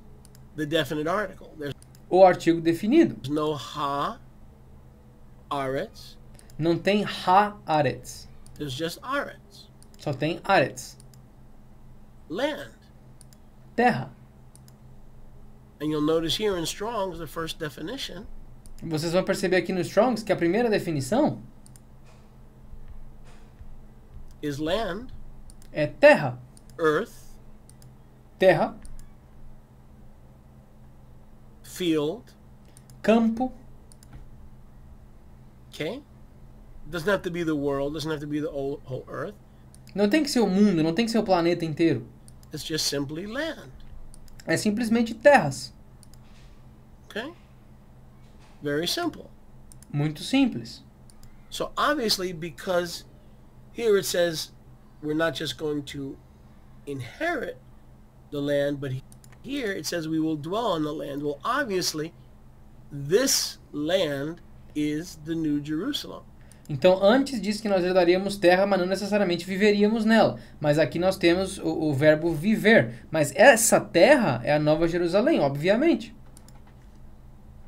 S1: The definite article. There's
S2: O artigo definido.
S1: no ha, aretz.
S2: Não tem ha-aretz.
S1: There's just aretz.
S2: Só tem aretz.
S1: Land.
S2: Terra.
S1: And you'll notice here in Strong's, the first definition
S2: Vocês vão perceber aqui no Strongs que a primeira definição
S1: is land,
S2: é terra.
S1: earth,
S2: Terra,
S1: field,
S2: campo.
S1: okay? Doesn't have to be the world, doesn't have to be the whole earth.
S2: Não tem que ser o mundo, não tem que ser o planeta inteiro.
S1: It's just simply land,
S2: É simplesmente terras.
S1: okay? Very simple.
S2: Muito simples.
S1: So obviously, because here it says we're not just going to inherit the land, but here it says we will dwell on the land. Well, obviously, this land is the New Jerusalem.
S2: Então, antes diz que nós herdaríamos terra, mas não necessariamente viveríamos nela. Mas aqui nós temos o verbo viver. Mas essa terra é a Nova Jerusalém, obviamente.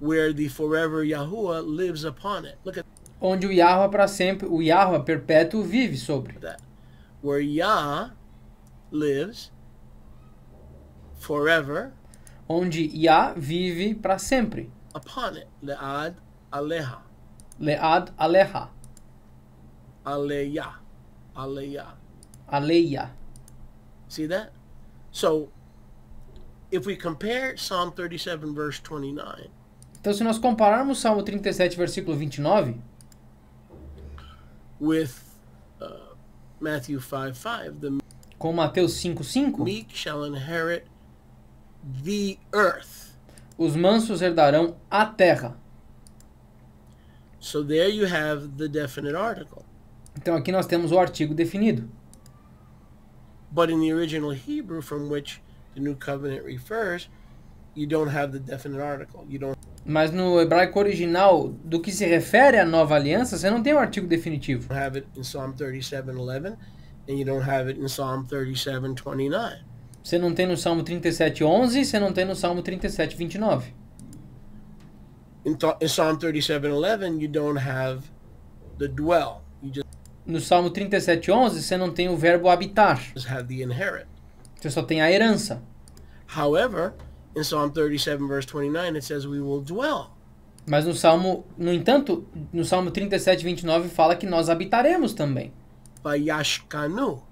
S1: Where the forever Yahuwah lives upon it. Look at
S2: Onde o Yahweh para sempre, o Yahweh perpétuo vive sobre.
S1: that. Where Yah lives forever
S2: Onde Yah vive para sempre.
S1: upon it. Le'ad aleha.
S2: Lead aleha.
S1: Aleya. Aleya.
S2: Aleia.
S1: See that? So, if we compare Psalm 37 verse 29
S2: Então, se nós compararmos Salmo 37, versículo 29,
S1: with Matthew 5:5, the
S2: com Mateus 5:5,
S1: meek shall inherit the earth.
S2: os mansos herdarão a terra.
S1: So there you have the definite article.
S2: Então, aqui nós temos o artigo definido.
S1: But in the original Hebrew from which the new covenant refers, you don't have the definite article. You don't
S2: Mas no hebraico original, do que se refere à nova aliança, você não tem o artigo definitivo.
S1: have it in Psalm 37:11, and you don't have it in Psalm 37:29.
S2: Você não tem no Salmo 37:11, você não tem no Salmo 37:29.
S1: In Psalm 37:11, you don't have the dwell. You
S2: No Salmo 37:11, você não tem o verbo habitar.
S1: just have the inherit.
S2: Você só tem a herança.
S1: However, in Psalm 37 verse 29, it says we will dwell.
S2: Mas no entanto, no Salmo 37:29 fala que nós habitaremos também.
S1: Vayashkanu.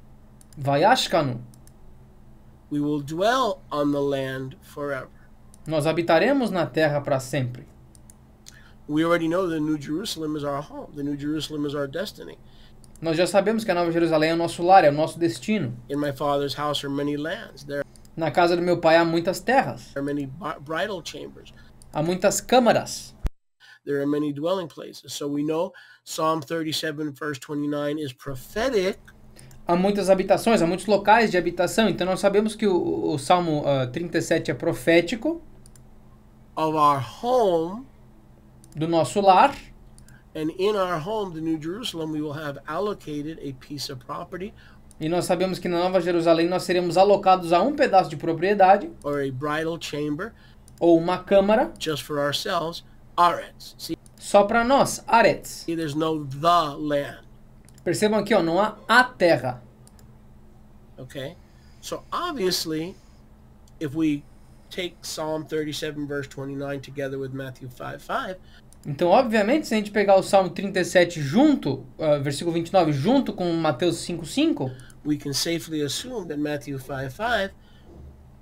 S2: Vayashkanu.
S1: We will dwell on the land forever.
S2: Nós habitaremos na terra para sempre.
S1: We already know the New Jerusalem is our home. The New Jerusalem is our destiny.
S2: Nós já sabemos que a Nova Jerusalém é o nosso lar, é o nosso destino.
S1: In my Father's house are many lands. There
S2: Na casa do meu pai há muitas terras,
S1: are many bridal chambers.
S2: há muitas câmaras.
S1: There are many dwelling places. So we know Psalm 37 verse 29 is prophetic
S2: Há muitas habitações, há muitos locais de habitação. Então nós sabemos que o Salmo 37 é profético
S1: of our home.
S2: do nosso lar.
S1: And in our home, the New Jerusalem, we will have allocated a piece of property
S2: E nós sabemos que na Nova Jerusalém nós seremos alocados a um pedaço de propriedade
S1: or a bridal chamber
S2: ou uma câmara
S1: just for ourselves, Aretz. See,
S2: só para nós, Aretz.
S1: there's no the land,
S2: Percebam aqui, ó, não há a terra.
S1: okay? So obviously, if we take Psalm 37 verse 29 together with Matthew 5:5,
S2: Então, obviamente, se a gente pegar o Salmo 37 junto, versículo 29, junto com Mateus 5:5,
S1: we can safely assume that Matthew 5:5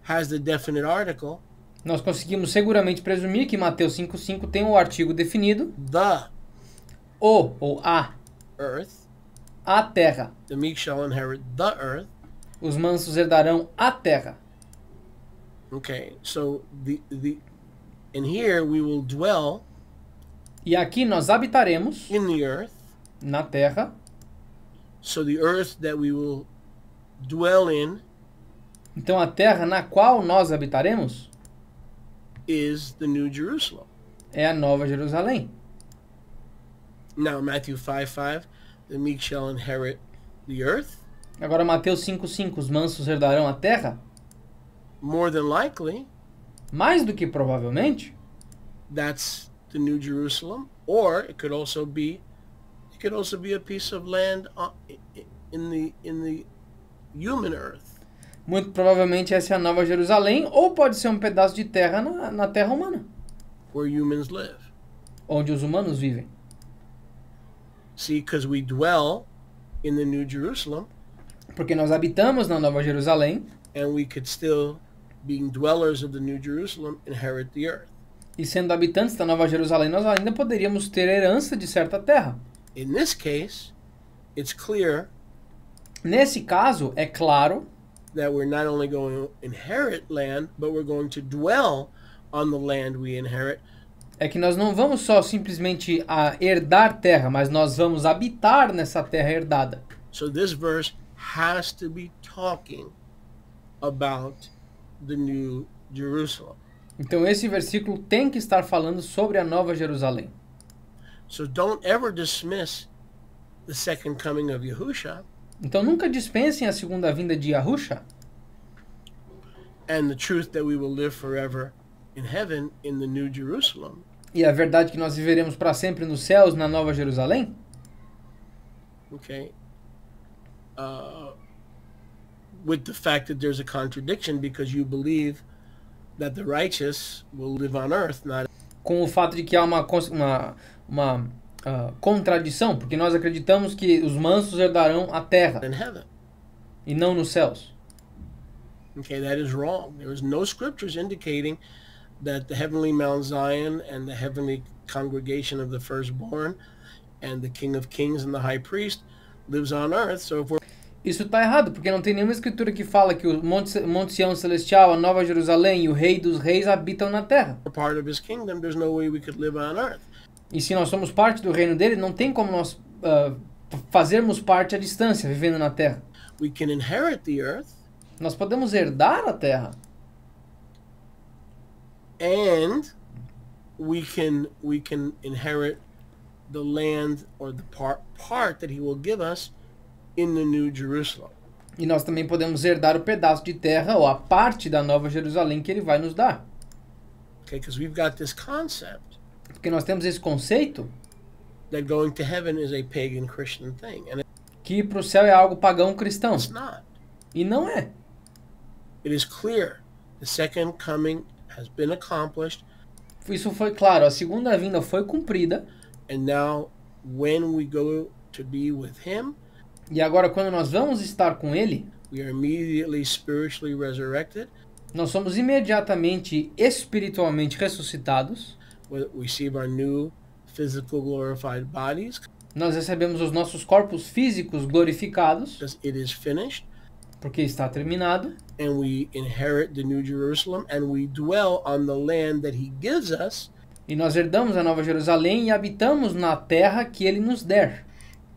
S1: has the definite article,
S2: nós conseguimos seguramente presumir que Mateus 5:5 tem o artigo definido,
S1: the
S2: o ou
S1: earth.
S2: a terra.
S1: The meek shall inherit the earth.
S2: Os mansos herdarão a terra.
S1: Okay, so and here we will dwell
S2: E aqui nós habitaremos
S1: in the earth.
S2: na terra.
S1: So the earth that we will dwell in
S2: Então a terra na qual nós habitaremos
S1: is the New Jerusalem.
S2: é a Nova Jerusalém.
S1: Now Matthew 5:5, the meek shall inherit the earth.
S2: Agora Mateus 5:5, os mansos herdarão a terra.
S1: More than likely,
S2: Mais do que provavelmente,
S1: that's the New Jerusalem, or it could also be a piece of land in the human earth.
S2: muito provavelmente essa é a Nova Jerusalém, ou pode ser um pedaço de terra na terra humana,
S1: where humans live.
S2: onde os humanos vivem.
S1: See, because we dwell in the New Jerusalem,
S2: Porque nós habitamos na Nova Jerusalém,
S1: and we could still, being dwellers of the New Jerusalem, inherit the earth.
S2: E sendo habitantes da Nova Jerusalém, nós ainda poderíamos ter herança de certa terra.
S1: In this case, it's clear
S2: Nesse caso, é claro
S1: that we're not only going to inherit land, but we're going to dwell on the land we inherit.
S2: é que nós não vamos só simplesmente herdar terra, mas nós vamos habitar nessa terra herdada.
S1: So this verse has to be talking about the New Jerusalem.
S2: Então esse versículo tem que estar falando sobre a Nova Jerusalém.
S1: So don't ever dismiss the second coming of Yahusha
S2: Então nunca dispensem a segunda vinda de Yahusha
S1: and the truth that we will live forever in heaven in the New Jerusalem.
S2: e a verdade que nós viveremos para sempre nos céus na Nova Jerusalém.
S1: Okay. With the fact that there's a contradiction because you believe that the righteous will live on earth, not
S2: Com o fato de que há uma contradição, porque nós acreditamos que os mansos herdarão a terra
S1: in heaven.
S2: e não nos céus.
S1: Okay, that is wrong. There is no scriptures indicating that the heavenly Mount Zion and the heavenly congregation of the firstborn and the King of Kings and the High Priest lives on earth. So if we're
S2: Isso está errado, porque não tem nenhuma escritura que fala que o Monte Sião Celestial, a Nova Jerusalém e o Rei dos Reis habitam na terra.
S1: part of his kingdom, there's no way we could live on earth.
S2: E se nós somos parte do reino dele, não tem como nós fazermos parte à distância, vivendo na terra.
S1: We can inherit the earth
S2: Nós podemos herdar a terra.
S1: and we can inherit the land or the part that he will give us in the New Jerusalem.
S2: E nós também podemos herdar o pedaço de terra ou a parte da Nova Jerusalém que ele vai nos dar.
S1: Okay, because we've got this concept
S2: Porque nós temos esse conceito
S1: that going to heaven is a pagan Christian thing, and
S2: que ir para o céu é algo pagão cristão.
S1: it's not.
S2: E não é.
S1: It is clear the second coming has been accomplished,
S2: Isso foi claro, a segunda vinda foi cumprida.
S1: and now when we go to be with him,
S2: E agora, quando nós vamos estar com ele,
S1: we are immediately spiritually resurrected.
S2: nós somos imediatamente espiritualmente ressuscitados.
S1: We receive our new physical glorified bodies
S2: Nós recebemos os nossos corpos físicos glorificados,
S1: because it is finished,
S2: porque está terminado.
S1: and we inherit the New Jerusalem, and we dwell on the land that he gives us
S2: E nós herdamos a Nova Jerusalém e habitamos na terra que ele nos der.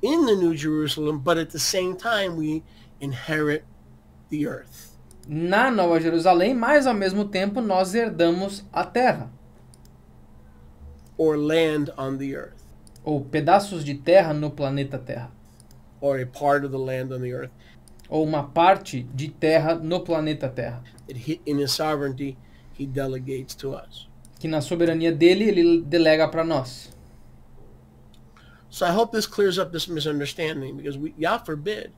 S1: in the New Jerusalem, but at the same time we inherit the earth.
S2: Na Nova Jerusalém, mas ao mesmo tempo nós herdamos a terra.
S1: Or land on the earth,
S2: Ou pedaços de terra no planeta Terra.
S1: or a part of the land on the earth
S2: Ou uma parte de terra no planeta Terra.
S1: that he, in his sovereignty, he delegates to us.
S2: Que na soberania dele, ele delega para nós.
S1: So I hope this clears up this misunderstanding, because Yah forbid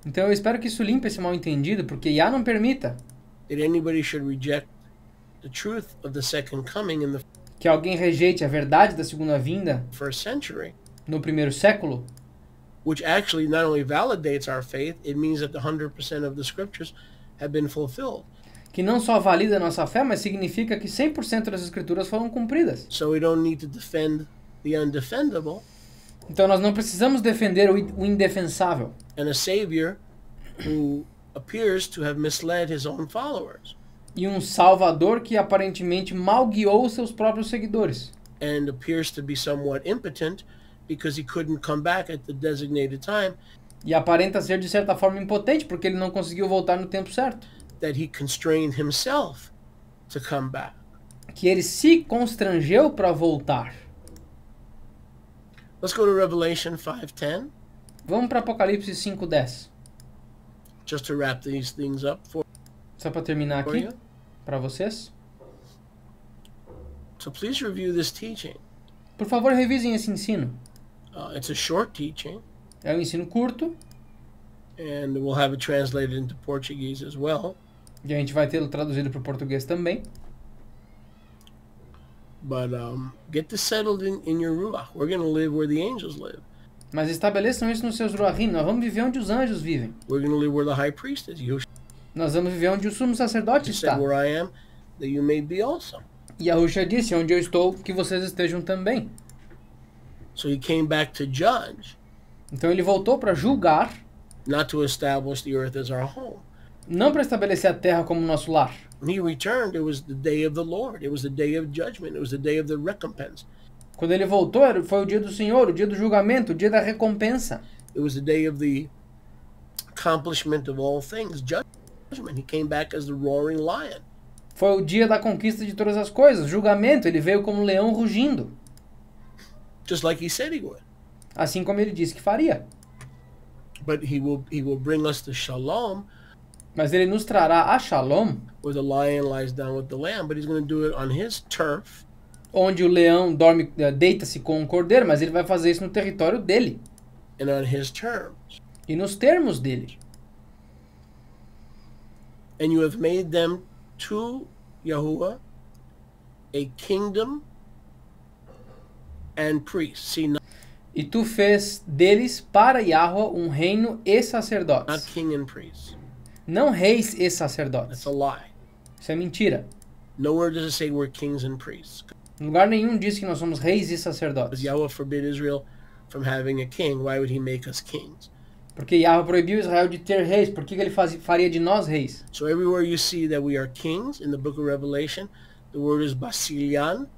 S2: Então eu espero que isso limpe esse mal entendido, porque Yah não permita
S1: that anybody should reject the truth of the second coming in the
S2: que alguém rejeite a verdade da segunda vinda
S1: first century,
S2: no primeiro século,
S1: which actually not only validates our faith, it means that the 100% of the scriptures have been fulfilled.
S2: que não só valida a nossa fé, mas significa que 100% das escrituras foram cumpridas.
S1: So we don't need to defend the undefendable,
S2: Então nós não precisamos defender o indefensável
S1: and a savior who appears to have misled his own followers
S2: e um salvador que aparentemente mal guiou os seus próprios seguidores
S1: and appears to be somewhat impotent because he couldn't come back at the designated time,
S2: e aparenta ser de certa forma impotente porque ele não conseguiu voltar no tempo certo,
S1: that he constrained himself to come back.
S2: que ele se constrangeu para voltar.
S1: Let's go to Revelation 5:10,
S2: Vamos para Apocalipse 5:10,
S1: just to wrap these things up for
S2: só para terminar aqui
S1: you.
S2: para vocês.
S1: So please review this teaching.
S2: Por favor, revisem esse ensino.
S1: It's a short teaching,
S2: É um ensino curto,
S1: and we'll have it translated into Portuguese as well.
S2: e a gente vai tê-lo traduzido para o português também.
S1: But get this settled in your ruach. We're going to live where the angels live.
S2: Mas estabeleçam isso nos seus ruachim. Nós vamos viver onde os anjos vivem.
S1: We're going to live where the high priest is. You
S2: Nós vamos viver onde o sumo sacerdote está.
S1: said, where I am, that you may be also.
S2: E Yahushua disse, onde eu estou, que vocês estejam também.
S1: So he came back to judge,
S2: Então ele voltou para julgar,
S1: not to establish the earth as our home.
S2: não para estabelecer a terra como nosso lar.
S1: When he returned, it was the day of the Lord. It was the day of judgment. It was the day of the recompense.
S2: Quando ele voltou, foi o dia do Senhor, o dia do julgamento, o dia da recompensa.
S1: It was the day of the accomplishment of all things, judgment. He came back as the roaring lion.
S2: Foi o dia da conquista de todas as coisas, julgamento. Ele veio como um leão rugindo,
S1: Just like he said he would.
S2: assim como ele disse que faria.
S1: But he will bring us to shalom,
S2: Mas ele nos trará a Shalom,
S1: where the lion lies down with the lamb, but he's going to do it on his turf,
S2: onde o leão dorme, deita-se com o cordeiro, mas ele vai fazer isso no território dele
S1: and on his terms.
S2: e nos termos dele.
S1: And you have made them to Yahuwah a kingdom and priests. See, not
S2: E tu fez deles para Yahweh um reino e sacerdotes.
S1: king and priests.
S2: Não reis e
S1: That's
S2: sacerdotes.
S1: a lie.
S2: Isso é mentira.
S1: Nowhere does it say we're kings and priests.
S2: Em lugar nenhum diz que nós somos reis e
S1: Because
S2: sacerdotes.
S1: Yahweh forbid Israel from having a king. Why would he make us kings?
S2: Porque Yahweh proibiu Israel de ter reis. Por que ele faria de nós reis?
S1: So everywhere you see that we are kings in the book of Revelation, the word is basilian.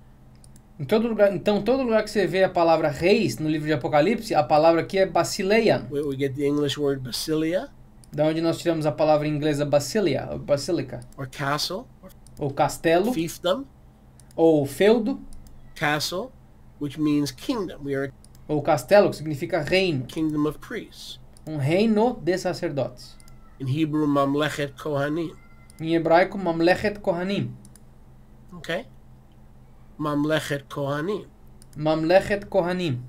S2: Em todo lugar, então, todo lugar que você vê a palavra reis no livro de Apocalipse, a palavra aqui é basileian,
S1: We get the English word basilia
S2: da onde nós tiramos a palavra inglesa basilia, ou basílica,
S1: or castle or
S2: ou castelo,
S1: fiefdom.
S2: ou feudo,
S1: Castle, which means kingdom. We are
S2: ou castelo, que significa reino,
S1: a kingdom of priests.
S2: um reino de sacerdotes.
S1: In Hebrew, mamlechet kohanim.
S2: Em hebraico, mamlechet kohanim.
S1: Okay? Mamlechet kohanim.
S2: Mamlechet kohanim.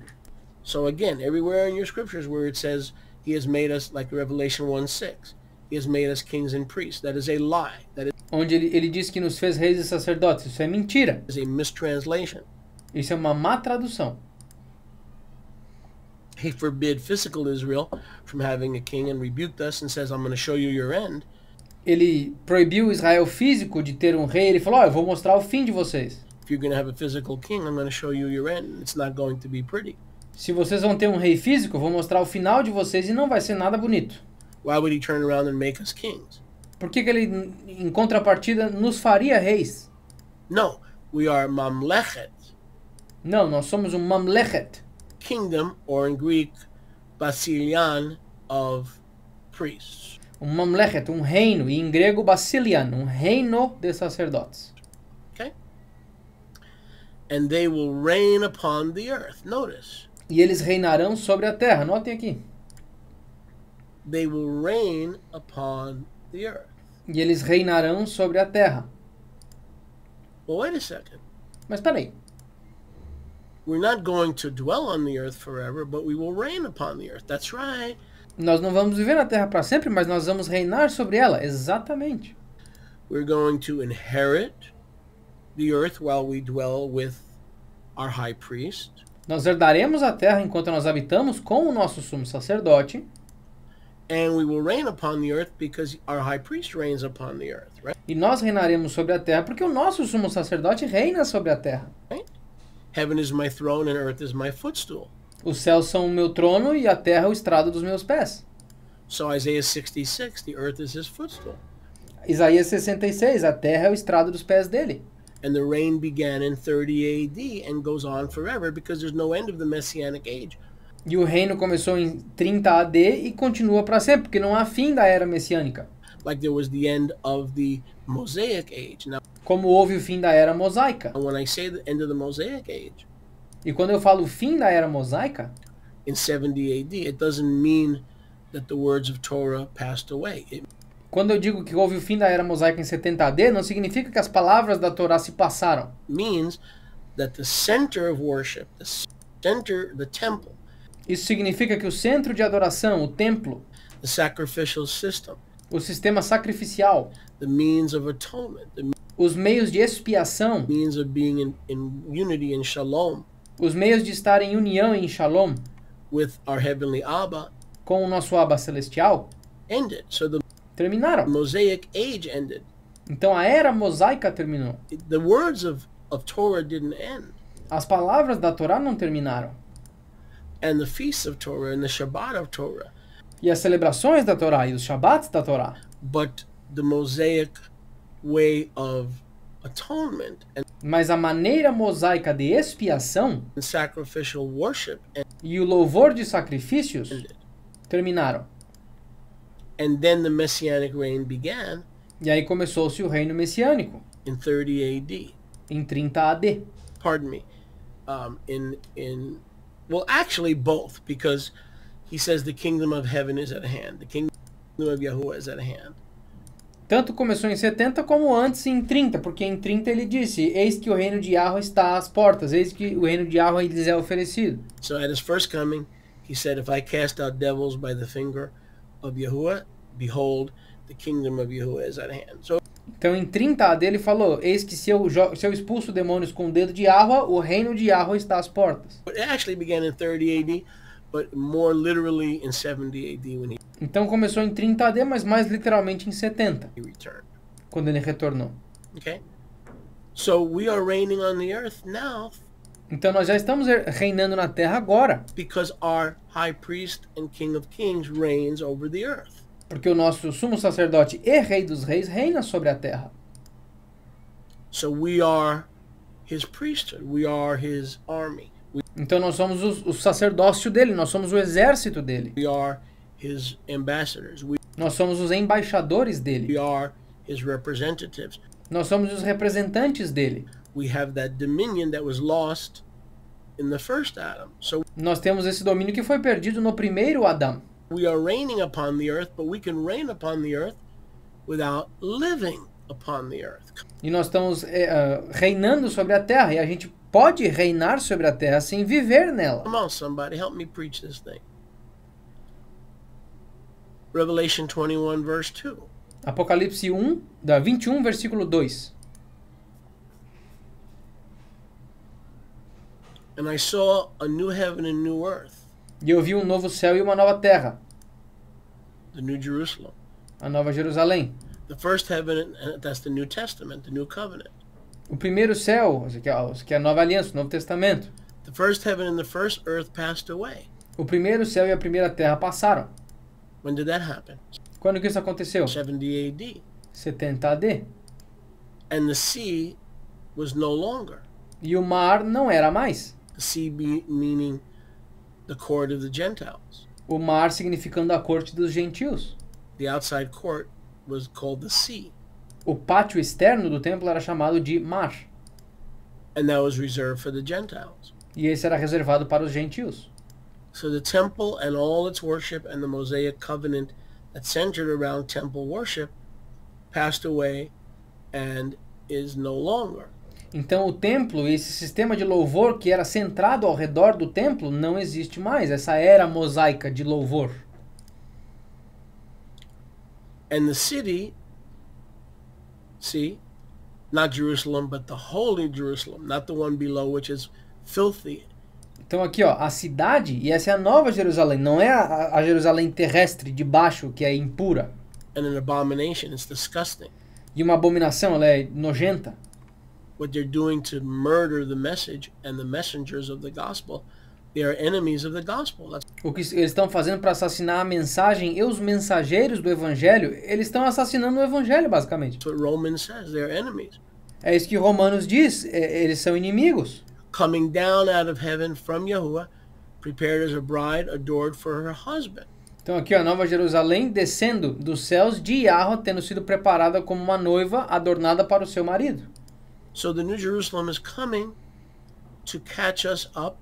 S1: So again, everywhere in your scriptures where it says he has made us, like Revelation 1:6, he has made us kings and priests. That is a lie. That
S2: Onde ele diz que nos fez reis e sacerdotes. Isso é mentira.
S1: is a mistranslation.
S2: Isso é uma má tradução.
S1: He forbid physical Israel from having a king and rebuked us and says, I'm going to show you your end.
S2: Ele proibiu Israel físico de ter um rei. Ele falou, eu vou mostrar o fim de vocês.
S1: If you're going to have a physical king, I'm going to show you your end. It's not going to be pretty.
S2: Se vocês vão ter um rei físico, eu vou mostrar o final de vocês e não vai ser nada bonito.
S1: Why would he turn around and make us kings?
S2: Por que ele, em contrapartida, nos faria reis?
S1: No, we are mamlechet,
S2: Não, nós somos um mamlechet,
S1: kingdom, or in Greek, basilian of priests.
S2: um mamlechet, um reino, e em grego basilian, um reino de sacerdotes.
S1: Okay? And they will reign upon the earth. Notice,
S2: E eles reinarão sobre a terra. Notem aqui.
S1: they will reign upon the earth.
S2: E eles reinarão sobre a terra.
S1: Well, wait a second.
S2: Mas peraí.
S1: We're not going to dwell on the earth forever, but we will reign upon the earth. That's right.
S2: Nós não vamos viver na terra para sempre, mas nós vamos reinar sobre ela. Exatamente.
S1: We're going to inherit the earth while we dwell with our high priest.
S2: Nós herdaremos a terra enquanto nós habitamos com o nosso sumo sacerdote.
S1: And we will reign upon the earth because our high priest reigns upon the earth, right?
S2: E nós reinaremos sobre a terra porque o nosso sumo sacerdote reina sobre a terra.
S1: Heaven is my throne and earth is my footstool.
S2: Os céus são o meu trono e a terra o estrado dos meus pés.
S1: So Isaiah 66, the earth is his footstool.
S2: Isaías 66, a terra é o estrado dos pés dele.
S1: And the reign began in 30 AD and goes on forever because there's no end of the Messianic age.
S2: E o reino começou em 30 AD e continua para sempre, porque não há fim da era messiânica.
S1: Like there was the end of the Mosaic age. Now,
S2: Como houve o fim da era mosaica.
S1: when I say the end of the Mosaic age,
S2: E quando eu falo fim da era mosaica,
S1: in 70 AD, it doesn't mean that the words of Torah passed away. It
S2: quando eu digo que houve o fim da era mosaica em 70 AD, não significa que as palavras da Torá se passaram.
S1: means that the center of worship, the temple,
S2: Isso significa que o centro de adoração, o templo,
S1: the sacrificial system,
S2: o sistema sacrificial,
S1: the means of atonement, the
S2: os meios de expiação,
S1: means of being in unity and shalom
S2: os meios de estar em união e em shalom
S1: with our heavenly Abba
S2: com o nosso Abba celestial,
S1: ended. So the
S2: terminaram.
S1: Mosaic age ended.
S2: Então a era mosaica terminou.
S1: The words of of Torah didn't end.
S2: As palavras da Torá não terminaram.
S1: And the feasts of Torah and the Shabbat of Torah.
S2: E as celebrações da Torá e os Shabbats da Torá.
S1: But the Mosaic way of atonement and
S2: Mas a maneira mosaica de expiação
S1: sacrificial worship
S2: e o louvor de sacrifícios
S1: ended.
S2: terminaram.
S1: And then the Messianic reign began
S2: E aí começou-se o reino messiânico,
S1: in 30 AD.
S2: em 30 AD.
S1: Pardon me. Well, actually both, because he says the kingdom of heaven is at hand. The kingdom of Yahuwah is at hand.
S2: Tanto começou em 70 como antes em 30, porque em 30 ele disse: eis que o reino de Yahweh está às portas, eis que o reino de Yahweh lhes é oferecido.
S1: So at his first coming, he said, if I cast out devils by the finger of Yahuwah, behold, the kingdom of Yahuwah is at hand. So
S2: Então em 30 AD ele falou: eis que se eu expulso demônios com o dedo de Yahweh, o reino de Yahweh está às portas.
S1: it actually began in 30 AD, but more literally in 70 AD when he
S2: Então começou em 30 AD, mas mais literalmente em 70,
S1: returned.
S2: quando ele retornou.
S1: Okay? So we are reigning on the earth now
S2: Então nós já estamos reinando na terra agora,
S1: because our high priest and king of kings reigns over the earth.
S2: porque o nosso sumo sacerdote e rei dos reis reina sobre a terra.
S1: So we are his priesthood. We are his army.
S2: Então nós somos o sacerdócio dele, nós somos o exército dele,
S1: We are his ambassadors.
S2: nós somos os embaixadores dele,
S1: We are his representatives.
S2: nós somos os representantes dele.
S1: We have that dominion that was lost in the first Adam. So
S2: Nós temos esse domínio que foi perdido no primeiro Adão.
S1: we are reigning upon the earth, but we can reign upon the earth without living upon the earth.
S2: E nós estamos reinando sobre a terra, e a gente pode reinar sobre a terra sem viver nela.
S1: Come on, somebody, help me preach this thing. Revelation 21, verse 2.
S2: Apocalipse 21, versículo 2.
S1: And I saw a new heaven and new earth,
S2: E eu vi um novo céu e uma nova terra,
S1: the new Jerusalem.
S2: a nova Jerusalém.
S1: The first heaven, that's the New Testament, the new covenant.
S2: O primeiro céu, isso aqui é a nova aliança, o Novo Testamento.
S1: The first heaven and the first earth passed away.
S2: O primeiro céu e a primeira terra passaram.
S1: When did that happen?
S2: Quando que isso aconteceu?
S1: 70 AD.
S2: 70 AD.
S1: And the sea was no longer.
S2: E o mar não era mais.
S1: The sea meaning the court of the Gentiles.
S2: O mar significando a corte dos gentios.
S1: The outside court was called the sea.
S2: O pátio externo do templo era chamado de mar.
S1: And that was reserved for the Gentiles.
S2: E esse era reservado para os gentios.
S1: So the temple and all its worship and the Mosaic covenant that centered around temple worship passed away and is no longer.
S2: Então o templo, esse sistema de louvor que era centrado ao redor do templo, não existe mais. Essa era mosaica de louvor.
S1: And the city, see, not Jerusalem, but the holy Jerusalem, not the one below, which is filthy.
S2: Então aqui, ó, a cidade, e essa é a nova Jerusalém, não é a Jerusalém terrestre de baixo, que é impura.
S1: And an abomination, it's disgusting.
S2: E uma abominação, ela é nojenta.
S1: What they're doing to murder the message and the messengers of the gospel, they are enemies of the gospel. That's
S2: O que eles estão fazendo para assassinar a mensagem e os mensageiros do evangelho, eles estão assassinando o evangelho, basicamente.
S1: what Romans says, they're enemies.
S2: É isso que Romanos diz, eles são inimigos.
S1: Coming down out of heaven from Yahuwah, prepared as a bride adored for her husband.
S2: Então aqui, ó, a Nova Jerusalém descendo dos céus de Yahweh, tendo sido preparada como uma noiva adornada para o seu marido.
S1: So the New Jerusalem is coming to catch us up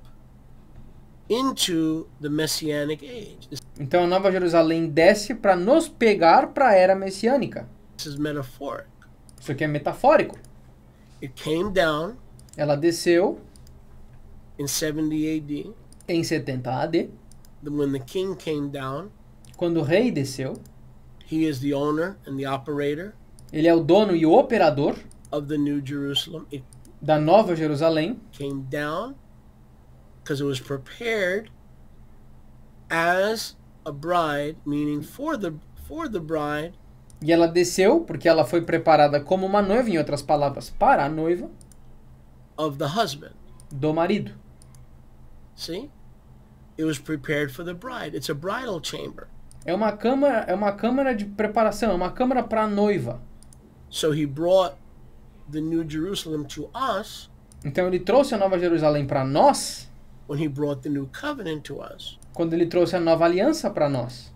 S1: into the Messianic age.
S2: Então a Nova Jerusalém desce para nos pegar para a era messiânica.
S1: This is metaphoric.
S2: Isso aqui é metafórico.
S1: It came down
S2: Ela desceu
S1: in 70 AD.
S2: em 70 AD.
S1: When the king came down,
S2: Quando o rei desceu,
S1: he is the owner and the operator
S2: ele é o dono e o operador
S1: of the New Jerusalem. It
S2: da Nova Jerusalém.
S1: came down because it was prepared as a bride, meaning for the bride,
S2: E ela desceu porque ela foi preparada como uma noiva, em outras palavras, para a noiva.
S1: of the husband.
S2: do marido.
S1: See? It was prepared for the bride. It's a bridal chamber.
S2: É uma câmara de preparação, é uma câmara para a noiva.
S1: So he brought the New Jerusalem to us
S2: Então ele trouxe a Nova Jerusalém para nós,
S1: when he brought the new covenant to us,
S2: quando ele trouxe a nova aliança para nós.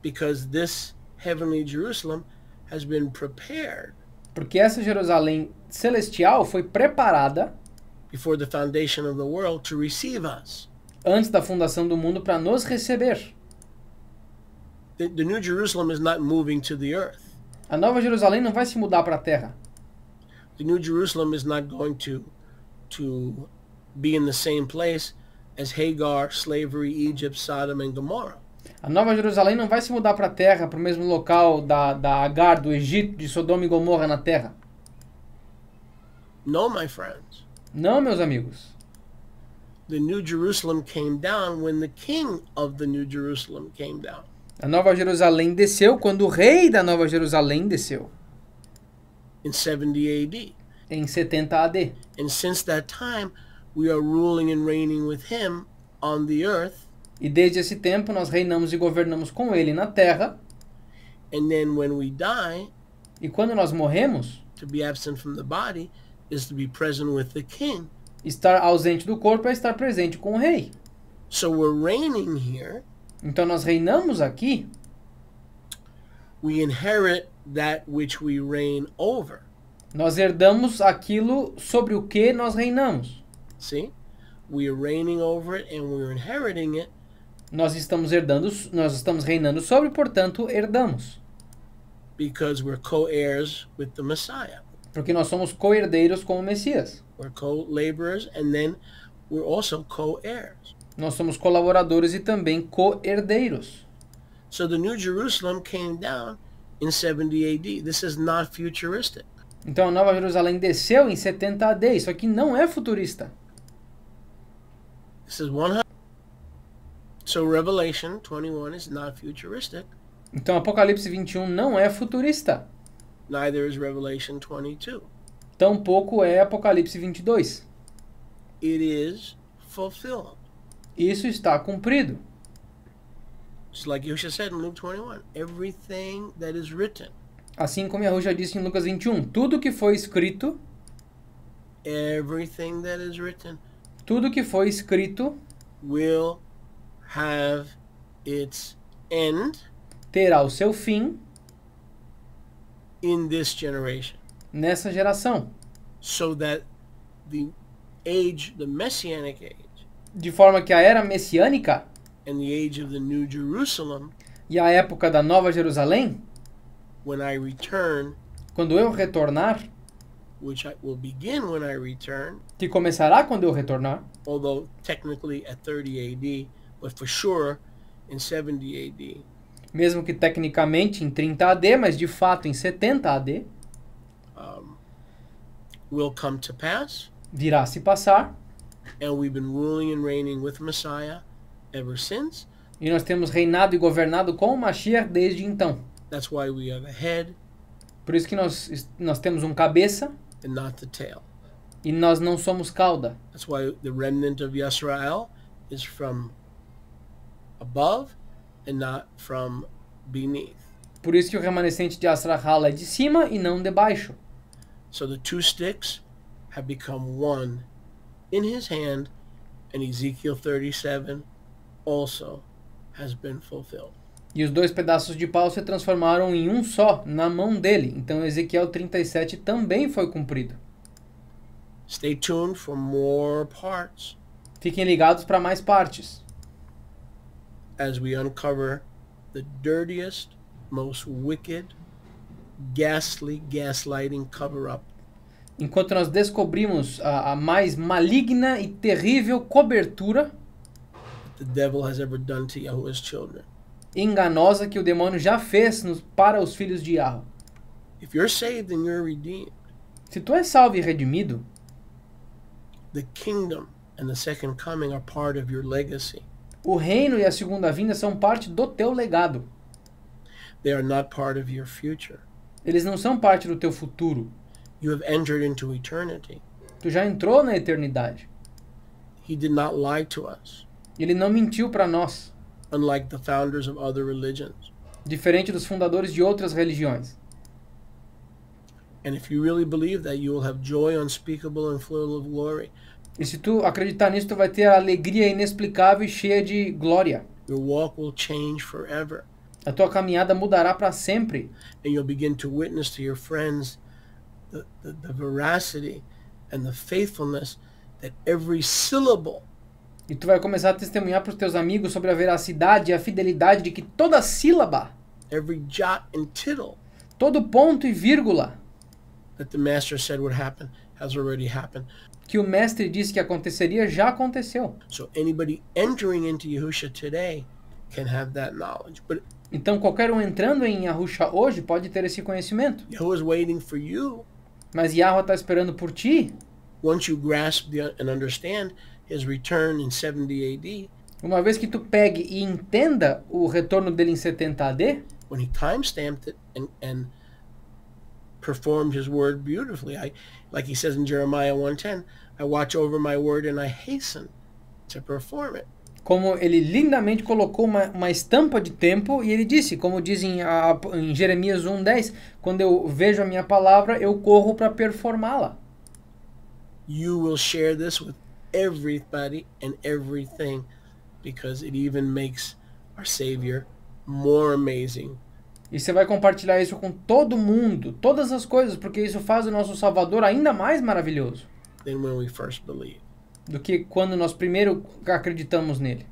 S1: because this heavenly Jerusalem has been prepared
S2: Porque essa Jerusalém celestial foi preparada
S1: before the foundation of the world to receive us.
S2: antes da fundação do mundo para nos receber.
S1: The New Jerusalem is not moving to the earth.
S2: A Nova Jerusalém não vai se mudar para a terra.
S1: The New Jerusalem is not going to be in the same place as Hagar, slavery, Egypt, Sodom, and Gomorrah.
S2: A Nova Jerusalém não vai se mudar para a terra, para o mesmo local da Agar, do Egito, de Sodoma e Gomorra na terra.
S1: No, my friends.
S2: Não, meus amigos.
S1: The New Jerusalem came down when the king of the New Jerusalem came down.
S2: A Nova Jerusalém desceu quando o rei da Nova Jerusalém desceu,
S1: In 70 AD.
S2: em 70 AD.
S1: And since that time, we are ruling and reigning with him on the earth.
S2: E desde esse tempo nós reinamos e governamos com ele na terra.
S1: And then when we die,
S2: E quando nós morremos,
S1: to be absent from the body is to be present with the king.
S2: estar ausente do corpo é estar presente com o rei.
S1: So we're reigning here.
S2: Então nós reinamos aqui,
S1: We inherit that which we reign over.
S2: nós herdamos aquilo sobre o que nós reinamos.
S1: See? We are reigning over it and we're inheriting it
S2: Nós estamos reinando sobre, portanto, herdamos.
S1: because we're co-heirs with the Messiah.
S2: Porque nós somos co-herdeiros com o Messias.
S1: We're co-laborers and then we're also co-heirs.
S2: Nós somos colaboradores e também co-herdeiros.
S1: So the New Jerusalem came down in 70 AD. This is not futuristic.
S2: Então a Nova Jerusalém desceu em 70 AD. Isso aqui não é futurista.
S1: This is 100. So Revelation 21 is not futuristic.
S2: Então Apocalipse 21 não é futurista.
S1: Neither is Revelation 22.
S2: Tampouco é Apocalipse 22.
S1: It is fulfilled.
S2: Isso está cumprido.
S1: Just like Yeshua said in Luke 21, everything that is written,
S2: Assim como Yahu já disse em Lucas 21, tudo que foi escrito,
S1: everything that is written
S2: tudo que foi escrito
S1: will have its end
S2: terá o seu fim
S1: in this generation.
S2: nessa geração.
S1: So that the age, the messianic age,
S2: De forma que a era messiânica
S1: and the age of the New Jerusalem,
S2: e a época da Nova Jerusalém,
S1: when I return,
S2: quando eu retornar,
S1: which will begin when I return,
S2: que começará quando eu retornar,
S1: although technically at 30 AD, but for sure in 70 AD,
S2: mesmo que tecnicamente em 30 AD, mas de fato em 70 AD,
S1: will come to pass.
S2: virá se passar,
S1: And we've been ruling and reigning with Messiah ever since.
S2: e nós temos reinado e governado com o Mashiach desde então.
S1: That's why we are the head
S2: Por isso que nós temos um cabeça
S1: and not the tail.
S2: e nós não somos cauda.
S1: That's why the remnant of Yisrael is from above and not from beneath.
S2: Por isso que o remanescente de Asrahal é de cima e não de baixo.
S1: So the two sticks have become one in his hand, and Ezekiel 37 also has been fulfilled.
S2: E os dois pedaços de pau se transformaram em um só na mão dele. Então Ezequiel 37 também foi cumprido.
S1: Stay tuned for more parts
S2: Fiquem ligados para mais partes,
S1: as we uncover the dirtiest, most wicked, ghastly gaslighting cover-up
S2: enquanto nós descobrimos a mais maligna e terrível cobertura
S1: the devil has ever done to Yahuwah's children.
S2: enganosa que o demônio já fez para os filhos de Yahweh.
S1: If you're saved and you're redeemed,
S2: Se tu és salvo e redimido,
S1: the kingdom and the second coming are part of your legacy.
S2: o reino e a segunda vinda são parte do teu legado.
S1: They are not part of your future.
S2: Eles não são parte do teu futuro.
S1: You have entered into eternity.
S2: Tu já entrou na eternidade.
S1: He did not lie to us,
S2: Ele não mentiu para nós,
S1: unlike the founders of other religions.
S2: diferente dos fundadores de outras religiões.
S1: And if you really believe that, you will have joy unspeakable and full of glory.
S2: E se tu acreditar nisso, tu vai ter a alegria inexplicável e cheia de glória.
S1: Your walk will change forever.
S2: A tua caminhada mudará para sempre.
S1: And you'll begin to witness to your friends the veracity and the faithfulness that every syllable
S2: E tu vai começar a testemunhar para os teus amigos sobre a veracidade e a fidelidade de que toda sílaba,
S1: every jot and tittle
S2: todo ponto e vírgula
S1: that the Master said would happen has already happened.
S2: que o mestre disse que aconteceria já aconteceu.
S1: So anybody entering into Yahusha today can have that knowledge. But
S2: Então qualquer um entrando em Yahusha hoje pode ter esse conhecimento.
S1: Yahuwah is waiting for you.
S2: Mas Yahweh está esperando por ti.
S1: Once you grasp and understand his return in 70 AD,
S2: Uma vez que tu pegue e entenda o retorno dele em 70 AD,
S1: when he time-stamped it and performed his word beautifully. Like he says in Jeremiah 1:10, I watch over my word and I hasten to perform it.
S2: como ele lindamente colocou uma estampa de tempo, e ele disse, como diz em Jeremias 1:10, quando eu vejo a minha palavra, eu corro para performá-la.
S1: You will share this with everybody and everything, because it even makes our Savior more amazing.
S2: E você vai compartilhar isso com todo mundo, todas as coisas, porque isso faz o nosso Salvador ainda mais maravilhoso
S1: Than when we first believed.
S2: do que quando nós primeiro acreditamos nele.